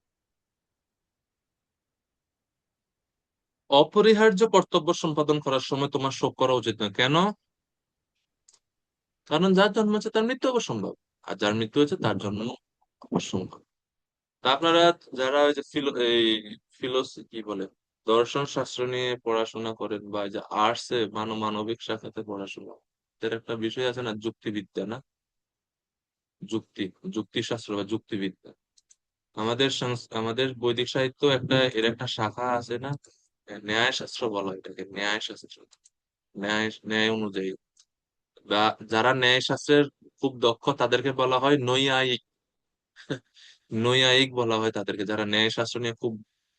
অপরিহার্য কর্তব্য সম্পাদন করার সময় তোমার শোক করা উচিত নয়। কেন? কারণ যার জন্ম হয়েছে তার মৃত্যু অবশ্যম্ভাব, আর যার মৃত্যু হয়েছে তার জন্ম অবশ্যম্ভাব। তা আপনারা যারা ওই যে এই কি বলে, দর্শন শাস্ত্র নিয়ে পড়াশোনা করেন, বা এই যে আর্টস এ মানবিক শাখাতে পড়াশোনা, এর একটা বিষয় আছে না, যুক্তিবিদ্যা না, যুক্তি, যুক্তিশাস্ত্র বা যুক্তিবিদ্যা। আমাদের বৈদিক সাহিত্য একটা, এর একটা শাখা আছে না, ন্যায় শাস্ত্র বলা হয় এটাকে, ন্যায় শাস্ত্র। ন্যায় অনুযায়ী, বা যারা ন্যায় শাস্ত্রের খুব দক্ষ তাদেরকে বলা হয় নৈয়ায়িক। নৈয়ায়িক বলা হয় তাদেরকে, যারা ন্যায় শাস্ত্র নিয়ে খুব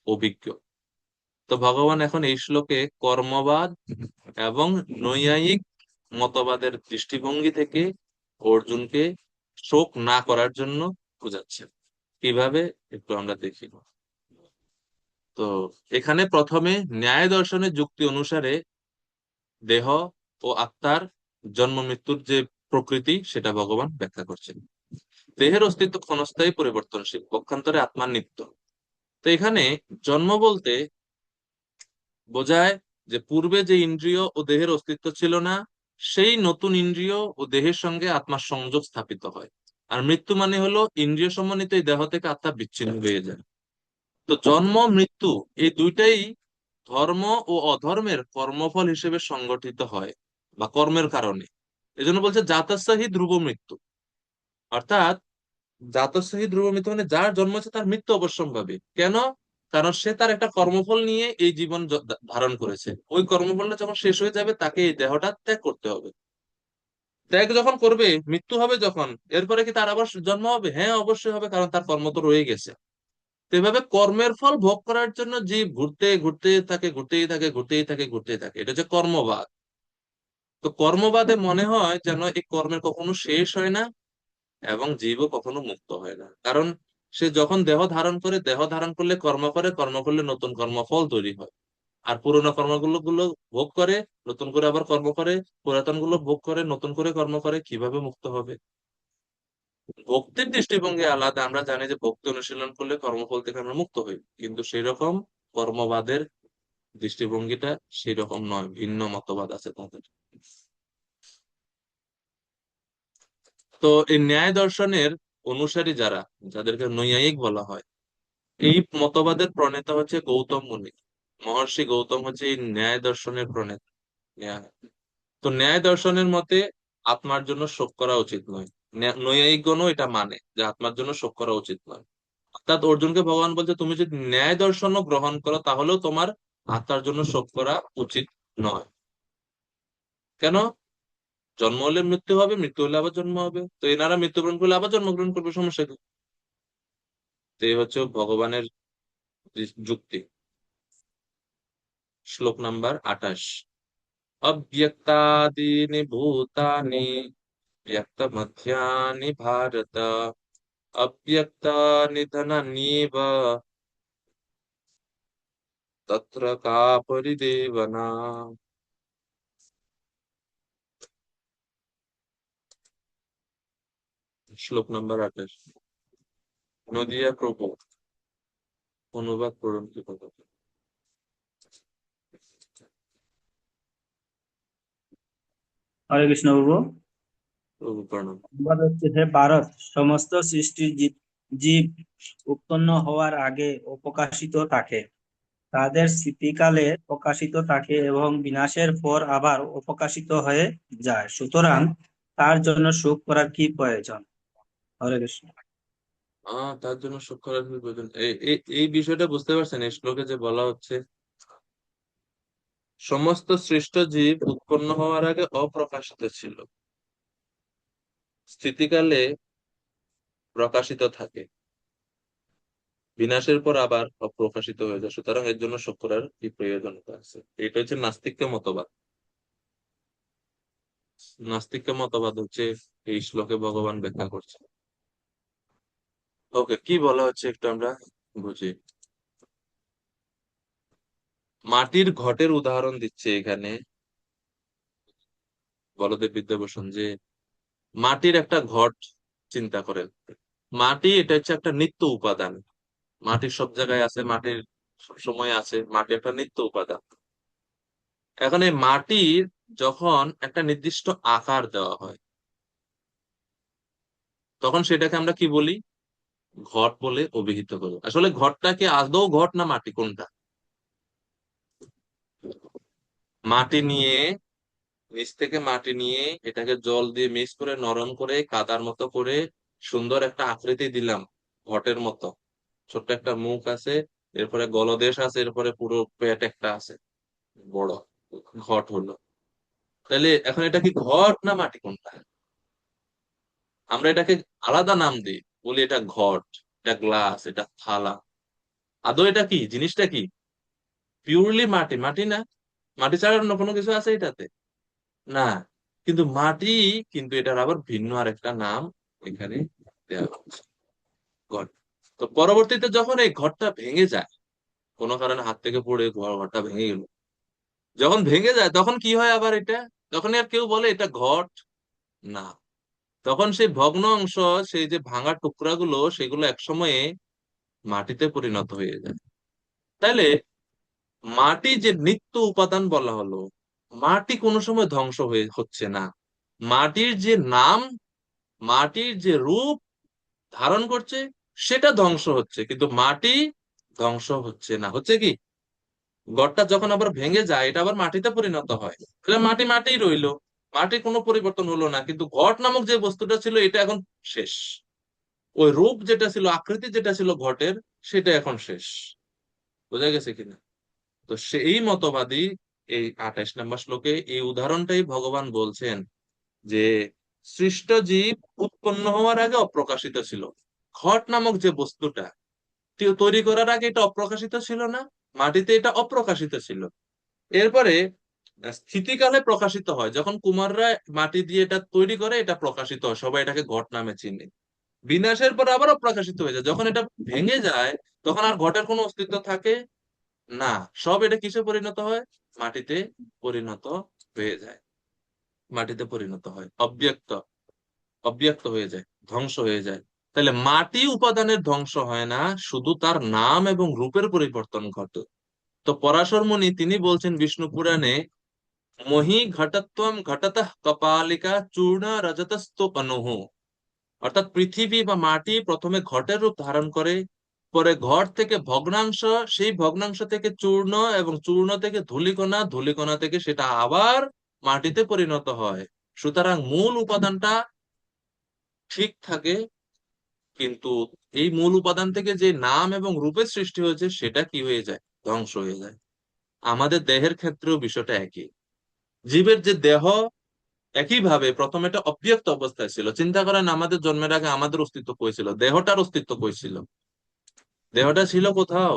অভিজ্ঞ। তো ভগবান এখন এই শ্লোকে কর্মবাদ এবং নৈয়ায়িক মতবাদের দৃষ্টিভঙ্গি থেকে অর্জুনকে শোক না করার জন্য বোঝাচ্ছেন। কিভাবে একটু আমরা দেখি। তো এখানে প্রথমে ন্যায় দর্শনের যুক্তি অনুসারে দেহ ও আত্মার জন্ম মৃত্যুর যে প্রকৃতি সেটা ভগবান ব্যাখ্যা করছেন। দেহের অস্তিত্ব ক্ষণস্থায়ী, পরিবর্তনশীল, পক্ষান্তরে আত্মার নিত্য। তো এখানে জন্ম বলতে বোঝায় যে পূর্বে যে ইন্দ্রিয় ও দেহের অস্তিত্ব ছিল না, সেই নতুন ইন্দ্রিয় ও দেহের সঙ্গে আত্মার সংযোগ স্থাপিত হয়। আর মৃত্যু মানে হলো ইন্দ্রিয় সমন্বিত এই দেহ থেকে আত্মা বিচ্ছিন্ন হয়ে যায়। তো জন্ম মৃত্যু এই দুইটাই ধর্ম ও অধর্মের কর্মফল হিসেবে সংগঠিত হয়, বা কর্মের কারণে। এজন্য বলছে জাতস্যাহি ধ্রুব মৃত্যু, অর্থাৎ জাতস্যাহি ধ্রুব মৃত্যু মানে যার জন্ম হচ্ছে তার মৃত্যু অবশ্যম্ভাবী। কেন? কারণ সে তার একটা কর্মফল নিয়ে এই জীবন ধারণ করেছে। ওই কর্মফলটা যখন শেষ হয়ে যাবে তাকে এই দেহটা ত্যাগ করতে হবে। ত্যাগ যখন করবে, মৃত্যু হবে যখন, এরপরে কি তার আবার জন্ম হবে? হ্যাঁ, অবশ্যই হবে, কারণ তার কর্ম তো রয়ে গেছে। তো এভাবে কর্মের ফল ভোগ করার জন্য জীব ঘুরতে ঘুরতে থাকে, ঘুরতেই থাকে, ঘুরতেই থাকে, ঘুরতেই থাকে। এটা হচ্ছে কর্মবাদ। তো কর্মবাদে মনে হয় যেন এই কর্মের কখনো শেষ হয় না, এবং জীবও কখনো মুক্ত হয় না। কারণ সে যখন দেহ ধারণ করে, দেহ ধারণ করলে কর্ম করে, কর্ম করলে নতুন কর্মফল তৈরি হয়। আর পুরোনো কর্মগুলো ভোগ করে, নতুন করে আবার কর্ম করে, পুরাতন গুলো ভোগ করে, নতুন করে কর্ম করে, কিভাবে মুক্ত হবে? ভক্তির দৃষ্টিভঙ্গি আলাদা। আমরা জানি যে ভক্তি অনুশীলন করলে কর্মফল থেকে আমরা মুক্ত হই, কিন্তু সেই রকম কর্মবাদের দৃষ্টিভঙ্গিটা সেই রকম নয়, ভিন্ন মতবাদ আছে তাদের। তো এই ন্যায় দর্শনের অনুসারী যারা, যাদেরকে নৈয়ায়িক বলা হয়, এই মতবাদের প্রণেতা হচ্ছে গৌতম মুনি। মহর্ষি গৌতম হচ্ছে এই ন্যায় দর্শনের প্রণেতা। তো ন্যায় দর্শনের মতে আত্মার জন্য শোক করা উচিত নয়। নৈয়ায়িকগণও এটা মানে যে আত্মার জন্য শোক করা উচিত নয়। অর্থাৎ অর্জুনকে ভগবান বলছে তুমি যদি ন্যায় দর্শনও গ্রহণ করো তাহলেও তোমার আত্মার জন্য শোক করা উচিত নয়। কেন? জন্ম হলে মৃত্যু হবে, মৃত্যু হলে আবার জন্ম হবে, তো এনারা মৃত্যুবরণ করলে আবার জন্মগ্রহণ করবে, সমস্যা কি? তো এই হচ্ছে ভগবানের যুক্তি। শ্লোক নাম্বার 28। अव्यक्तादीनि भूतानि व्यक्तमध्यानि भारत अव्यक्तानि धनान्येव तत्र का परिदेवना। শ্লোক নাম্বার 28। নদিয়া প্রভু অনুবাদ করুন কি কথা। হরে কৃষ্ণ বাবু। প্রভু প্রণাম। অনুবাদ হচ্ছে, হে ভারত, সমস্ত সৃষ্টির জীব উৎপন্ন হওয়ার আগে অপ্রকাশিত থাকে, তাদের স্মৃতিকালে প্রকাশিত থাকে এবং বিনাশের পর আবার অপ্রকাশিত হয়ে যায়, সুতরাং তার জন্য শোক করার কি প্রয়োজন? হরে কৃষ্ণ। তার জন্য সুখ করার কি প্রয়োজন? এই বিষয়টা বুঝতে পারছেন? এই শ্লোকে যে বলা হচ্ছে সমস্ত সৃষ্ট জীব উৎপন্ন হওয়ার আগে অপ্রকাশিত ছিল, স্থিতিকালে প্রকাশিত থাকে, বিনাশের পর আবার অপ্রকাশিত হয়ে যায়, সুতরাং এর জন্য শোক করার কি প্রয়োজনীয়তা আছে? এটা হচ্ছে নাস্তিক্য মতবাদ। নাস্তিক্য মতবাদ হচ্ছে এই শ্লোকে ভগবান ব্যাখ্যা করছে। ওকে, কি বলা হচ্ছে একটু আমরা বুঝি। মাটির ঘটের উদাহরণ দিচ্ছে এখানে বলদেব বিদ্যাভূষণ, যে মাটির একটা ঘট চিন্তা করেন। মাটি এটা হচ্ছে একটা নিত্য উপাদান, মাটির সব জায়গায় আছে, মাটির সব সময় আছে, মাটি একটা নিত্য উপাদান। এখন এই মাটির যখন একটা নির্দিষ্ট আকার দেওয়া হয়, তখন সেটাকে আমরা কি বলি? ঘট বলে অভিহিত করি। আসলে ঘটটা কি আদৌ ঘট না মাটি, কোনটা? মাটি নিয়ে, নিচ থেকে মাটি নিয়ে এটাকে জল দিয়ে মিক্স করে নরম করে কাদার মতো করে সুন্দর একটা আকৃতি দিলাম ঘটের মতো। ছোট্ট একটা মুখ আছে, এরপরে গলদেশ আছে, এরপরে পুরো পেট একটা আছে, বড় ঘট হলো। তাহলে এখন এটা কি ঘট না মাটি, কোনটা? আমরা এটাকে আলাদা নাম দিই, বলি এটা ঘট, এটা গ্লাস, এটা থালা। আদৌ এটা কি, জিনিসটা কি? পিওরলি মাটি? মাটি না। মাটি ছাড়া অন্য কোনো কিছু আছে এটাতে? না। কিন্তু মাটি, কিন্তু এটার আবার ভিন্ন আরেকটা নাম এখানে দেওয়া হচ্ছে, ঘট। তো পরবর্তীতে যখন এই ঘরটা ভেঙে যায়, কোনো কারণে হাত থেকে পড়ে ঘরটা ভেঙে গেল, যখন ভেঙে যায় তখন কি হয় আবার এটা? তখন আর কেউ বলে এটা ঘট না। তখন সেই ভগ্ন অংশ, সেই যে ভাঙা টুকরাগুলো, সেগুলো একসময়ে মাটিতে পরিণত হয়ে যায়। তাইলে মাটি যে নিত্য উপাদান বলা হলো, মাটি কোনো সময় ধ্বংস হচ্ছে না। মাটির যে নাম, মাটির যে রূপ ধারণ করছে, সেটা ধ্বংস হচ্ছে, কিন্তু মাটি ধ্বংস হচ্ছে না। হচ্ছে কি, ঘরটা যখন আবার ভেঙে যায় এটা আবার মাটিতে পরিণত হয়, তাহলে মাটি মাটিই রইলো, মাটির কোনো পরিবর্তন হলো না, কিন্তু ঘট নামক যে বস্তুটা ছিল এটা এখন শেষ। ওই রূপ যেটা ছিল, আকৃতি যেটা ছিল ঘটের, সেটা এখন শেষ। বোঝা গেছে কিনা? তো সেই মতবাদী এই 28 নম্বর শ্লোকে এই উদাহরণটাই ভগবান বলছেন, যে সৃষ্ট জীব উৎপন্ন হওয়ার আগে অপ্রকাশিত ছিল। ঘট নামক যে বস্তুটা তৈরি করার আগে এটা অপ্রকাশিত ছিল না, মাটিতে এটা অপ্রকাশিত ছিল। এরপরে স্থিতিকালে প্রকাশিত হয়, যখন কুমাররা মাটি দিয়ে এটা তৈরি করে, এটা প্রকাশিত হয়, সবাই এটাকে ঘট নামে চিনে। বিনাশের পর আবার অপ্রকাশিত হয়ে যায়, যখন এটা ভেঙে যায় তখন আর ঘটের কোনো অস্তিত্ব থাকে না, সব এটা কিসে পরিণত হয়? মাটিতে পরিণত হয়ে যায়, মাটিতে পরিণত হয়, অব্যক্ত, অব্যক্ত হয়ে যায়, ধ্বংস হয়ে যায়। তাহলে মাটি উপাদানের ধ্বংস হয় না, শুধু তার নাম এবং রূপের পরিবর্তন ঘটে। তো পরাশর মুনি তিনি বলছেন বিষ্ণু পুরাণে, মহি ঘটত্বম ঘটতঃ কপালিকা চূর্ণ রজতস্তোপনুঃ। অর্থাৎ পৃথিবী বা মাটি প্রথমে ঘটের রূপ ধারণ করে, পরে ঘট থেকে ভগ্নাংশ, সেই ভগ্নাংশ থেকে চূর্ণ, এবং চূর্ণ থেকে ধূলিকণা, ধূলিকণা থেকে সেটা আবার মাটিতে পরিণত হয়। সুতরাং মূল উপাদানটা ঠিক থাকে, কিন্তু এই মূল উপাদান থেকে যে নাম এবং রূপের সৃষ্টি হয়েছে সেটা কি হয়ে যায়? ধ্বংস হয়ে যায়। আমাদের দেহের ক্ষেত্রেও বিষয়টা একই। জীবের যে দেহ একইভাবে প্রথমে এটা অব্যক্ত অবস্থায় ছিল। চিন্তা করেন আমাদের জন্মের আগে আমাদের অস্তিত্ব কই ছিল, দেহটার অস্তিত্ব কই ছিল? দেহটা ছিল কোথাও?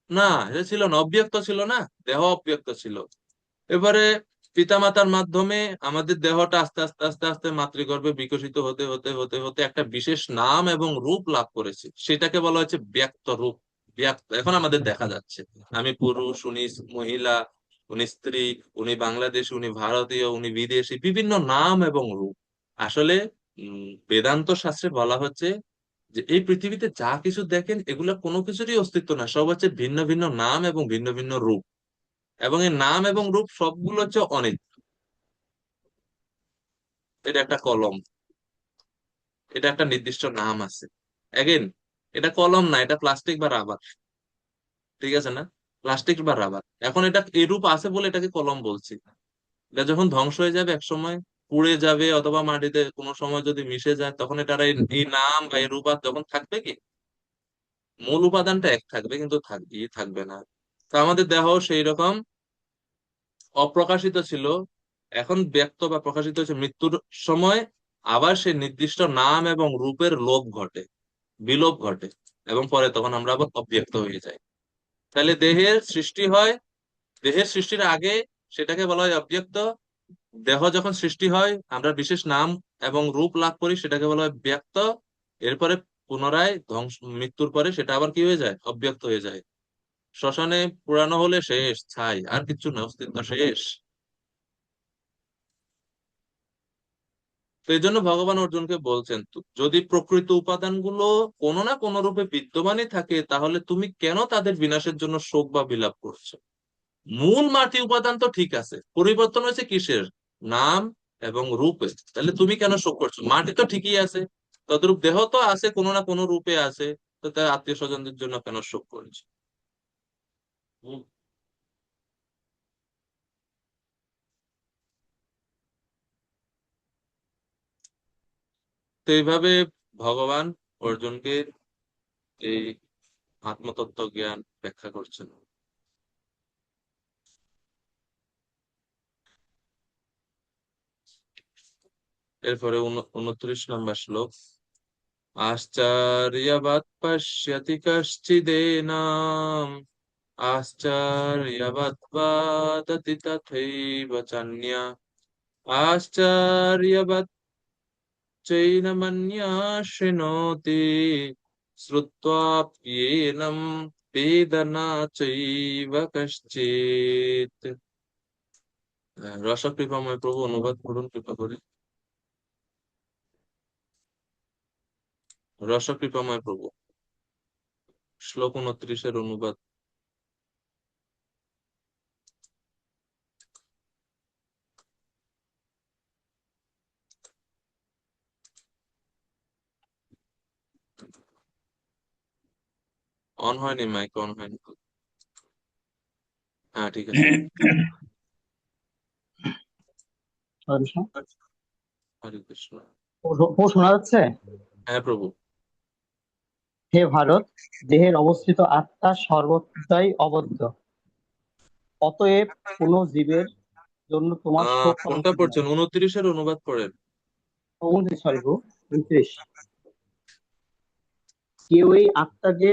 না, এটা ছিল না, অব্যক্ত ছিল না, দেহ অব্যক্ত ছিল। এবারে পিতামাতার মাধ্যমে আমাদের দেহটা আস্তে আস্তে আস্তে আস্তে মাতৃগর্ভে বিকশিত হতে হতে হতে হতে একটা বিশেষ নাম এবং রূপ লাভ করেছে, সেটাকে বলা হচ্ছে ব্যক্ত রূপ। ব্যক্ত এখন আমাদের দেখা যাচ্ছে, আমি পুরুষ, উনি মহিলা, উনি স্ত্রী, উনি বাংলাদেশী, উনি ভারতীয়, উনি বিদেশি, বিভিন্ন নাম এবং রূপ। আসলে বেদান্ত শাস্ত্রে বলা হচ্ছে যে এই পৃথিবীতে যা কিছু দেখেন এগুলো কোনো কিছুরই অস্তিত্ব না, সব হচ্ছে ভিন্ন ভিন্ন নাম এবং ভিন্ন ভিন্ন রূপ। এবং এই নাম এবং রূপ সবগুলো হচ্ছে অনিত্য। এটা একটা কলম, এটা একটা নির্দিষ্ট নাম আছে। এগেন, এটা কলম না, এটা প্লাস্টিক বা রাবার। ঠিক আছে না? প্লাস্টিক বা রাবার, এখন এটা এই রূপ আছে বলে এটাকে কলম বলছি। এটা যখন ধ্বংস হয়ে যাবে এক সময়, পুড়ে যাবে অথবা মাটিতে কোনো সময় যদি মিশে যায়, তখন এটার এই নাম বা এই রূপ আর তখন থাকবে কি? মূল উপাদানটা এক থাকবে, কিন্তু থাকবে না। তো আমাদের দেহ সেই রকম অপ্রকাশিত ছিল, এখন ব্যক্ত বা প্রকাশিত হচ্ছে মৃত্যুর সময়। আবার সেই নির্দিষ্ট নাম এবং রূপের লোপ ঘটে, বিলোপ ঘটে, এবং পরে তখন আমরা আবার অব্যক্ত হয়ে যাই। তাহলে দেহের সৃষ্টি হয়, দেহের সৃষ্টির আগে সেটাকে বলা হয় অব্যক্ত। দেহ যখন সৃষ্টি হয় আমরা বিশেষ নাম এবং রূপ লাভ করি, সেটাকে বলা হয় ব্যক্ত। এরপরে পুনরায় মৃত্যুর পরে সেটা আবার কি হয়ে যায়? অব্যক্ত হয়ে যায়। শ্মশানে পুরানো হলে শেষ, ছাই, আর কিছু না, অস্তিত্ব শেষ। তো এই জন্য ভগবান অর্জুনকে বলছেন, যদি প্রকৃত উপাদানগুলো কোনো না কোনো রূপে বিদ্যমানই থাকে, তাহলে তুমি কেন তাদের বিনাশের জন্য শোক বা বিলাপ করছো? মূল মাটি উপাদান তো ঠিক আছে, পরিবর্তন হয়েছে কিসের? নাম এবং রূপে। তাহলে তুমি কেন শোক করছো? মাটি তো ঠিকই আছে, তদ্রূপ দেহ তো আছে, কোনো না কোনো রূপে আছে। তো তার আত্মীয় স্বজনদের জন্য কেন শোক করছো? হুম। তো এইভাবে ভগবান অর্জুনকে এই আত্মতত্ত্ব জ্ঞান ব্যাখ্যা করছেন। এরপরে 29 নম্বর শ্লোক। आश्चर्यवत् पश्यति कश्चिदेनाम् आश्चर्यवत् वदति तथैव चान्यः आश्चर्यवत् चैनमन्यः शृणोति श्रुत्वाप्येनं वेद न चैव कश्चित्। রসকৃপাময় প্রভু, অনুবাদ করুন কৃপা করে। রসকৃপাময় প্রভু, শ্লোক 29-এর অনুবাদ। অন হয়নি, মাইক অন হয়নি। হ্যাঁ, ঠিক আছে। হরে কৃষ্ণ। শোনা যাচ্ছে? হ্যাঁ প্রভু। হে ভারত, দেহের অবস্থিত আত্মা সর্বদাই অবদ্ধ, অতএব কোন জীবের জন্য তোমার শোক করা কোনটা উচিত পড়ছেন? নয়। 29-এর অনুবাদ পড়েন। 29 কেউ এই আত্মাকে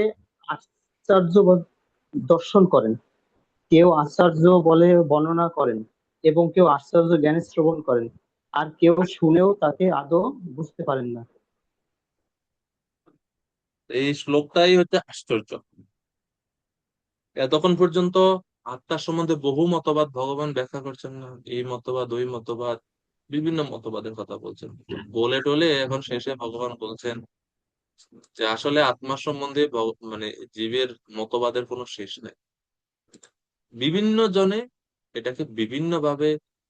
আশ্চর্য দর্শন করেন, কেউ আশ্চর্য বলে বর্ণনা করেন, এবং কেউ আশ্চর্য জ্ঞানে শ্রবণ করেন, আর কেউ শুনেও তাকে আদৌ বুঝতে পারেন না। এই শ্লোকটাই হচ্ছে আশ্চর্য। এতক্ষণ পর্যন্ত আত্মার সম্বন্ধে বহু মতবাদ ভগবান ব্যাখ্যা করছেন না, এই মতবাদ ওই মতবাদ, বিভিন্ন মতবাদের কথা বলছেন। বলে টলে এখন শেষে ভগবান বলছেন যে আসলে আত্মা সম্বন্ধে মানে জীবের মতবাদের কোনো শেষ নাই। বিভিন্ন জনে এটাকে বিভিন্ন ভাবে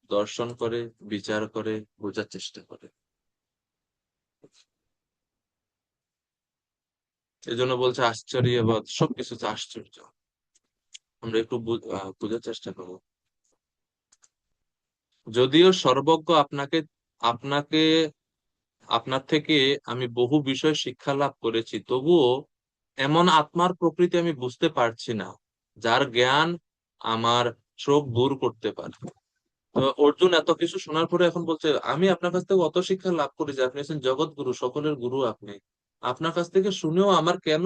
দর্শন করে, বিচার করে, বোঝার চেষ্টা করে। এই জন্য বলছে আশ্চর্যবাদ, সবকিছু আশ্চর্য। আমরা একটু বোঝার চেষ্টা করবো। যদিও সর্বজ্ঞ আপনাকে আপনাকে আপনার থেকে আমি বহু বিষয় শিক্ষা লাভ করেছি, তবুও এমন আত্মার প্রকৃতি আমি বুঝতে পারছি না যার জ্ঞান আমার চোখ দূর করতে পারে। তো তো অর্জুন এত কিছু শোনার পরে এখন বলছে, আমি আপনার কাছ থেকে অত শিক্ষা লাভ করি যে আপনি আছেন জগৎ গুরু, সকলের গুরু আপনি। আপনার কাছ থেকে শুনেও আমার কেন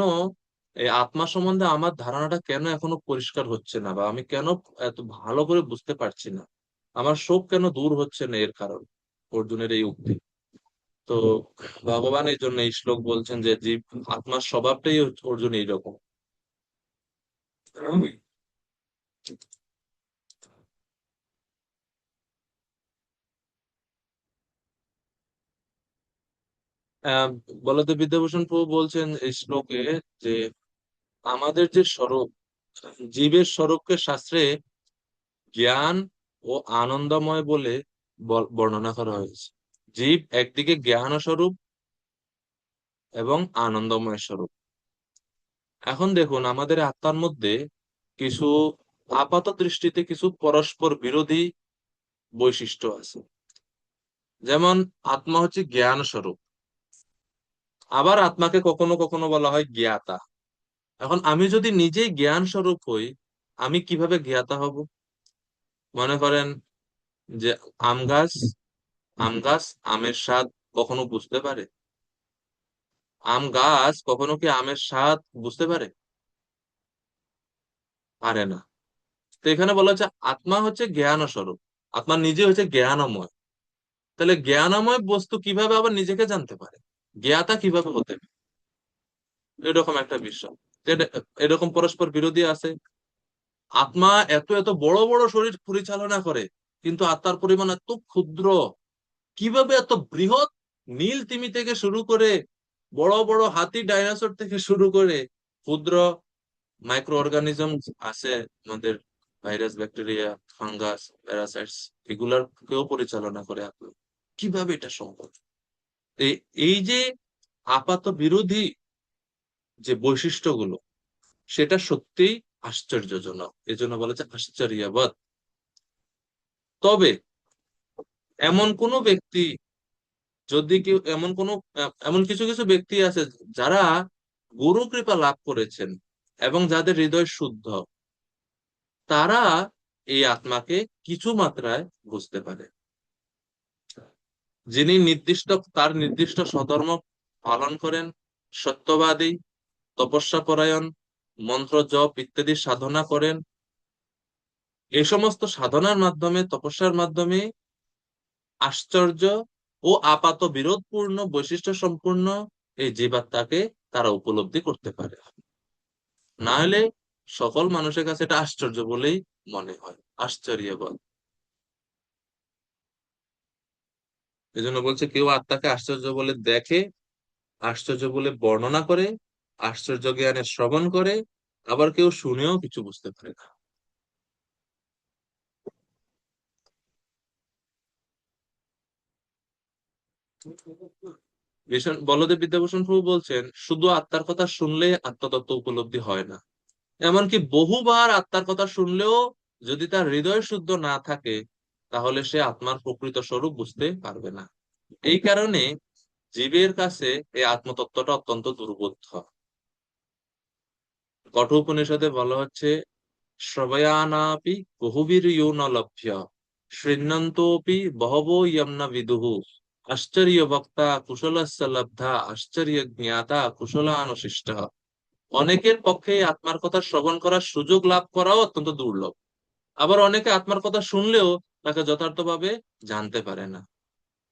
এই আত্মা সম্বন্ধে আমার ধারণাটা কেন এখনো পরিষ্কার হচ্ছে না, বা আমি কেন এত ভালো করে বুঝতে পারছি না, আমার শোক কেন দূর হচ্ছে না, এর কারণ অর্জুনের এই উক্তি। তো ভগবান এই জন্য এই শ্লোক বলছেন যে জীব আত্মার স্বভাবটাই অর্জুন এইরকম। আহ বলদেব বিদ্যাভূষণ প্রভু বলছেন এই শ্লোকে যে আমাদের যে স্বরূপ, জীবের স্বরূপকে শাস্ত্রে জ্ঞান ও আনন্দময় বলে বর্ণনা করা হয়েছে। জীব একদিকে জ্ঞান স্বরূপ এবং আনন্দময় স্বরূপ। এখন দেখুন আমাদের আত্মার মধ্যে কিছু আপাত দৃষ্টিতে কিছু পরস্পর বিরোধী বৈশিষ্ট্য আছে। যেমন আত্মা হচ্ছে জ্ঞান স্বরূপ, আবার আত্মাকে কখনো কখনো বলা হয় জ্ঞাতা। এখন আমি যদি নিজেই জ্ঞান স্বরূপ হই, আমি কিভাবে জ্ঞাতা হব? মনে করেন যে আম গাছ আমের স্বাদ কখনো বুঝতে পারে? আম গাছ কখনো কি আমের স্বাদ বুঝতে পারে? পারে না। তো এখানে বলা হচ্ছে আত্মা হচ্ছে জ্ঞান স্বরূপ, আত্মা নিজে হচ্ছে জ্ঞানময়। তাহলে জ্ঞানময় বস্তু কিভাবে আবার নিজেকে জানতে পারে, জ্ঞাতা কিভাবে হতে পারে? এরকম একটা বিষয়। এরকম পরস্পর বিরোধী আছে। আত্মা এত এত বড় বড় শরীর পরিচালনা করে, কিন্তু আত্মার পরিমাণ এত ক্ষুদ্র। কিভাবে এত বৃহৎ নীল তিমি থেকে শুরু করে বড় বড় হাতি ডাইনোসর থেকে শুরু করে ক্ষুদ্র মাইক্রো অর্গানিজম আছে আমাদের, ভাইরাস, ব্যাকটেরিয়া, ফাঙ্গাস, প্যারাসাইটস, এগুলার কেউ পরিচালনা করে আত্মা। কিভাবে এটা সম্ভব? এই যে আপাত বিরোধী যে বৈশিষ্ট্যগুলো, সেটা সত্যিই আশ্চর্যজনক, এজন্য বলা যায় আশ্চর্যবাদ। তবে এমন কোন ব্যক্তি, যদি কেউ এমন কিছু কিছু ব্যক্তি আছে যারা গুরু কৃপা লাভ করেছেন এবং যাদের হৃদয় শুদ্ধ, তারা এই আত্মাকে কিছু মাত্রায় বুঝতে পারে। যিনি তার নির্দিষ্ট স্বধর্ম পালন করেন, সত্যবাদী, তপস্যা পরায়ণ, মন্ত্র জপ ইত্যাদি সাধনা করেন, এই সমস্ত সাধনার মাধ্যমে, তপস্যার মাধ্যমে আশ্চর্য ও আপাত বিরোধপূর্ণ বৈশিষ্ট্য সম্পূর্ণ এই জীবাত্মাকে তারা উপলব্ধি করতে পারে। না হলে সকল মানুষের কাছে এটা আশ্চর্য বলেই মনে হয়, আশ্চর্যবোধ। এই জন্য বলছে কেউ আত্মাকে আশ্চর্য বলে দেখে, আশ্চর্য বলে বর্ণনা করে, আশ্চর্য জ্ঞানে শ্রবণ করে, আবার কেউ শুনেও কিছু বুঝতে পারে না। বলদেব বিদ্যাভূষণ প্রভু বলছেন শুধু আত্মার কথা শুনলে আত্মতত্ত্ব উপলব্ধি হয় না। এমনকি বহুবার আত্মার কথা শুনলেও যদি তার হৃদয় শুদ্ধ না থাকে, তাহলে সে আত্মার প্রকৃত স্বরূপ বুঝতে পারবে না। এই কারণে জীবের কাছে এই আত্মতত্ত্বটা অত্যন্ত দুর্বোধ্য। কঠোপনিষদে বলা হচ্ছে শ্রবয়ানাপি বহুবীর ইয়ো ন লভ্য শৃণ্বন্তোপি বহবো ইয়ম ন বিদুঃ আশ্চর্য বক্তা কুশলস্য লব্ধা আশ্চর্য জ্ঞাতা কুশলানুশিষ্টঃ। অনেকের পক্ষে এই আত্মার কথা শ্রবণ করার সুযোগ লাভ করাও অত্যন্ত দুর্লভ। আবার অনেকে আত্মার কথা শুনলেও তাকে যথার্থভাবে জানতে পারে না।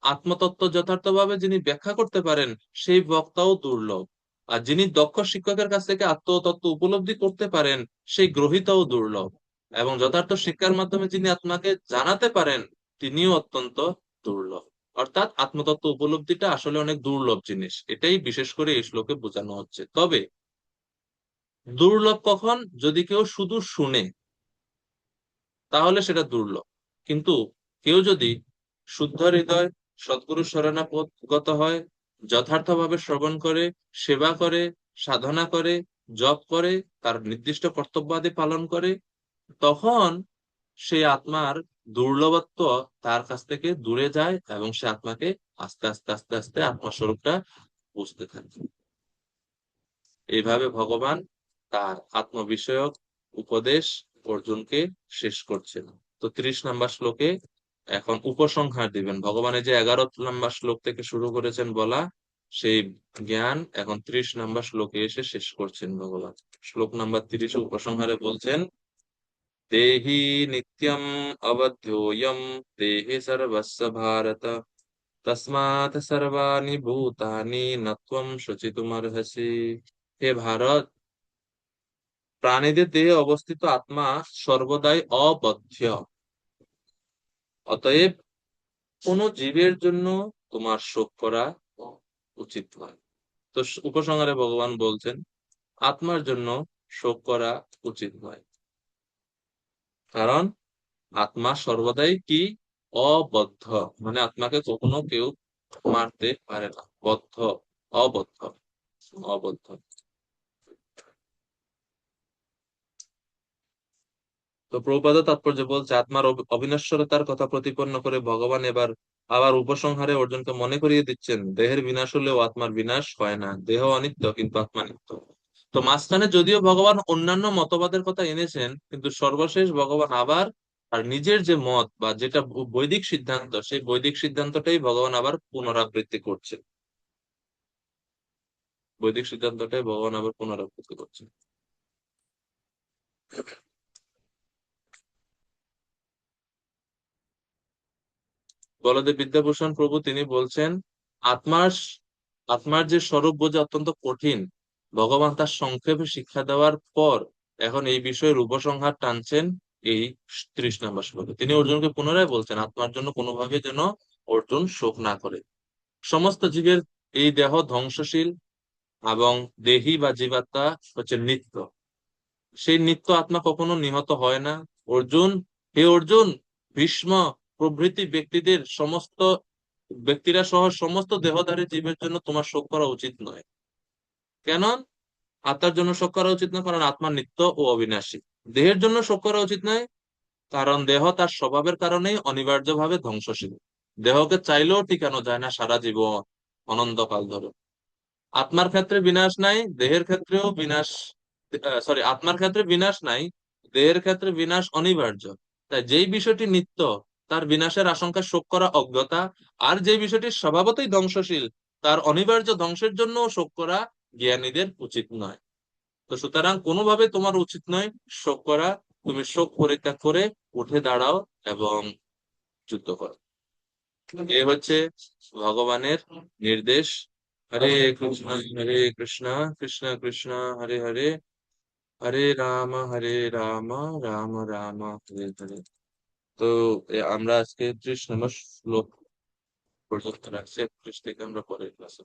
আত্মতত্ত্ব যথার্থভাবে যিনি ব্যাখ্যা করতে পারেন, সেই বক্তাও দুর্লভ। আর যিনি দক্ষ শিক্ষকের কাছ থেকে আত্মতত্ত্ব উপলব্ধি করতে পারেন, সেই গ্রহীতাও দুর্লভ। এবং যথার্থ শিক্ষার মাধ্যমে যিনি আত্মাকে জানাতে পারেন, তিনিও অত্যন্ত দুর্লভ। অর্থাৎ আত্মতত্ত্ব উপলব্ধিটা আসলে অনেক দুর্লভ জিনিস, এটাই বিশেষ করে এই শ্লোকে বোঝানো হচ্ছে। তবে দুর্লভ কখন? যদি কেউ শুধু শুনে, তাহলে সেটা দুর্লভ। কিন্তু কেউ যদি শুদ্ধ হৃদয়, সদ্গুরু শরণাগত হয়, যথার্থভাবে শ্রবণ করে, সেবা করে, সাধনা করে, জপ করে, তার নির্দিষ্ট কর্তব্যাদি পালন করে, তখন সেই আত্মার দুর্লভত্ব তার কাছ থেকে দূরে যায় এবং সে আত্মাকে আস্তে আস্তে আস্তে আস্তে আত্মস্বরূপটা বুঝতে থাকে। এইভাবে ভগবান তার আত্মবিষয়ক উপদেশ অর্জুনকে শেষ করছেন। তো 30 নম্বর শ্লোকে এখন উপসংহার দিবেন। ভগবানের যে 11 নম্বর শ্লোক থেকে শুরু করেছেন বলা সেই জ্ঞান এখন 30 নম্বর শ্লোকে এসে শেষ করছেন ভগবান। শ্লোক নাম্বার 30 উপসংহারে বলছেন, দেহি নিত্যম অবধ্যোয়ম দেহে সর্বস্য ভারত তস্মাৎ সর্বাণি ভূতানি ন ত্বম শুচিতুমর্হসি। হে ভারত, প্রাণীদের দেহে অবস্থিত আত্মা সর্বদাই অবধ্য, অতএব কোন জীবের জন্য তোমার শোক করা উচিত নয়। তো উপসংহারে ভগবান বলছেন আত্মার জন্য শোক করা উচিত নয়, কারণ আত্মা সর্বদাই কি অবদ্ধ, মানে আত্মাকে কখনো কেউ মারতে পারে না। বদ্ধ, অবদ্ধ, অবদ্ধ। তো প্রভুপাদ তাৎপর্য বলছে আত্মার অবিনশ্বরতার কথা প্রতিপন্ন করে ভগবান আবার উপসংহারে অর্জুনকে মনে করিয়ে দিচ্ছেন দেহের বিনাশ হলেও আত্মার বিনাশ হয় না, দেহ অনিত্য কিন্তু আত্মা নিত্য। তো মাঝখানে যদিও ভগবান অন্যান্য মতবাদের কথা এনেছেন, কিন্তু সর্বশেষ ভগবান আবার আর নিজের যে মত বা যেটা বৈদিক সিদ্ধান্ত, সেই বৈদিক সিদ্ধান্তটাই ভগবান আবার পুনরাবৃত্তি করছেন। বৈদিক সিদ্ধান্তটাই ভগবান আবার পুনরাবৃত্তি করছেন। বলদেব বিদ্যাভূষণ প্রভু তিনি বলছেন আত্মার আত্মার যে স্বরূপ বোঝা অত্যন্ত কঠিন। ভগবান তার সংক্ষেপে শিক্ষা দেওয়ার পর এখন এই বিষয়ের উপসংহার টানছেন এই 30 নম্বর শ্লোকে। তিনি অর্জুনকে পুনরায় বলছেন আত্মার জন্য কোনোভাবে যেন অর্জুন শোক না করে। সমস্ত জীবের এই দেহ ধ্বংসশীল এবং দেহি বা জীবাত্মা হচ্ছে নিত্য। সেই নিত্য আত্মা কখনো নিহত হয় না। অর্জুন, হে অর্জুন, ভীষ্ম প্রভৃতি ব্যক্তিরা সহ সমস্ত দেহধারী জীবের জন্য তোমার শোক করা উচিত নয়। কেন আত্মার জন্য শোক করা উচিত নয়? কারণ আত্মা নিত্য ও অবিনাশী। দেহের জন্য শোক করা উচিত নয়, কারণ দেহ তার স্বভাবের কারণেই অনিবার্যভাবে ধ্বংসশীল। দেহকে চাইলেও টিকানো যায় না সারা জীবন, অনন্তকাল ধরে। আত্মার ক্ষেত্রে বিনাশ নাই, দেহের ক্ষেত্রেও বিনাশ, আত্মার ক্ষেত্রে বিনাশ নাই, দেহের ক্ষেত্রে বিনাশ অনিবার্য। তাই যেই বিষয়টি নিত্য তার বিনাশের আশঙ্কা শোক করা অজ্ঞতা, আর যে বিষয়টি স্বভাবতই ধ্বংসশীল তার অনিবার্য ধ্বংসের জন্য শোক করা জ্ঞানীদের উচিত নয়। তো সুতরাং কোনোভাবে তোমার উচিত নয় শোক করা। তুমি শোক পরিত্যাগ করে উঠে দাঁড়াও এবং যুদ্ধ করো। এ হচ্ছে ভগবানের নির্দেশ। হরে কৃষ্ণ হরে কৃষ্ণ কৃষ্ণ কৃষ্ণ হরে হরে, হরে রাম রাম রাম হরে হরে। তো আমরা আজকে 30 নম্বর শ্লোক পর্যন্ত রাখছি। 31 থেকে আমরা পরের ক্লাসে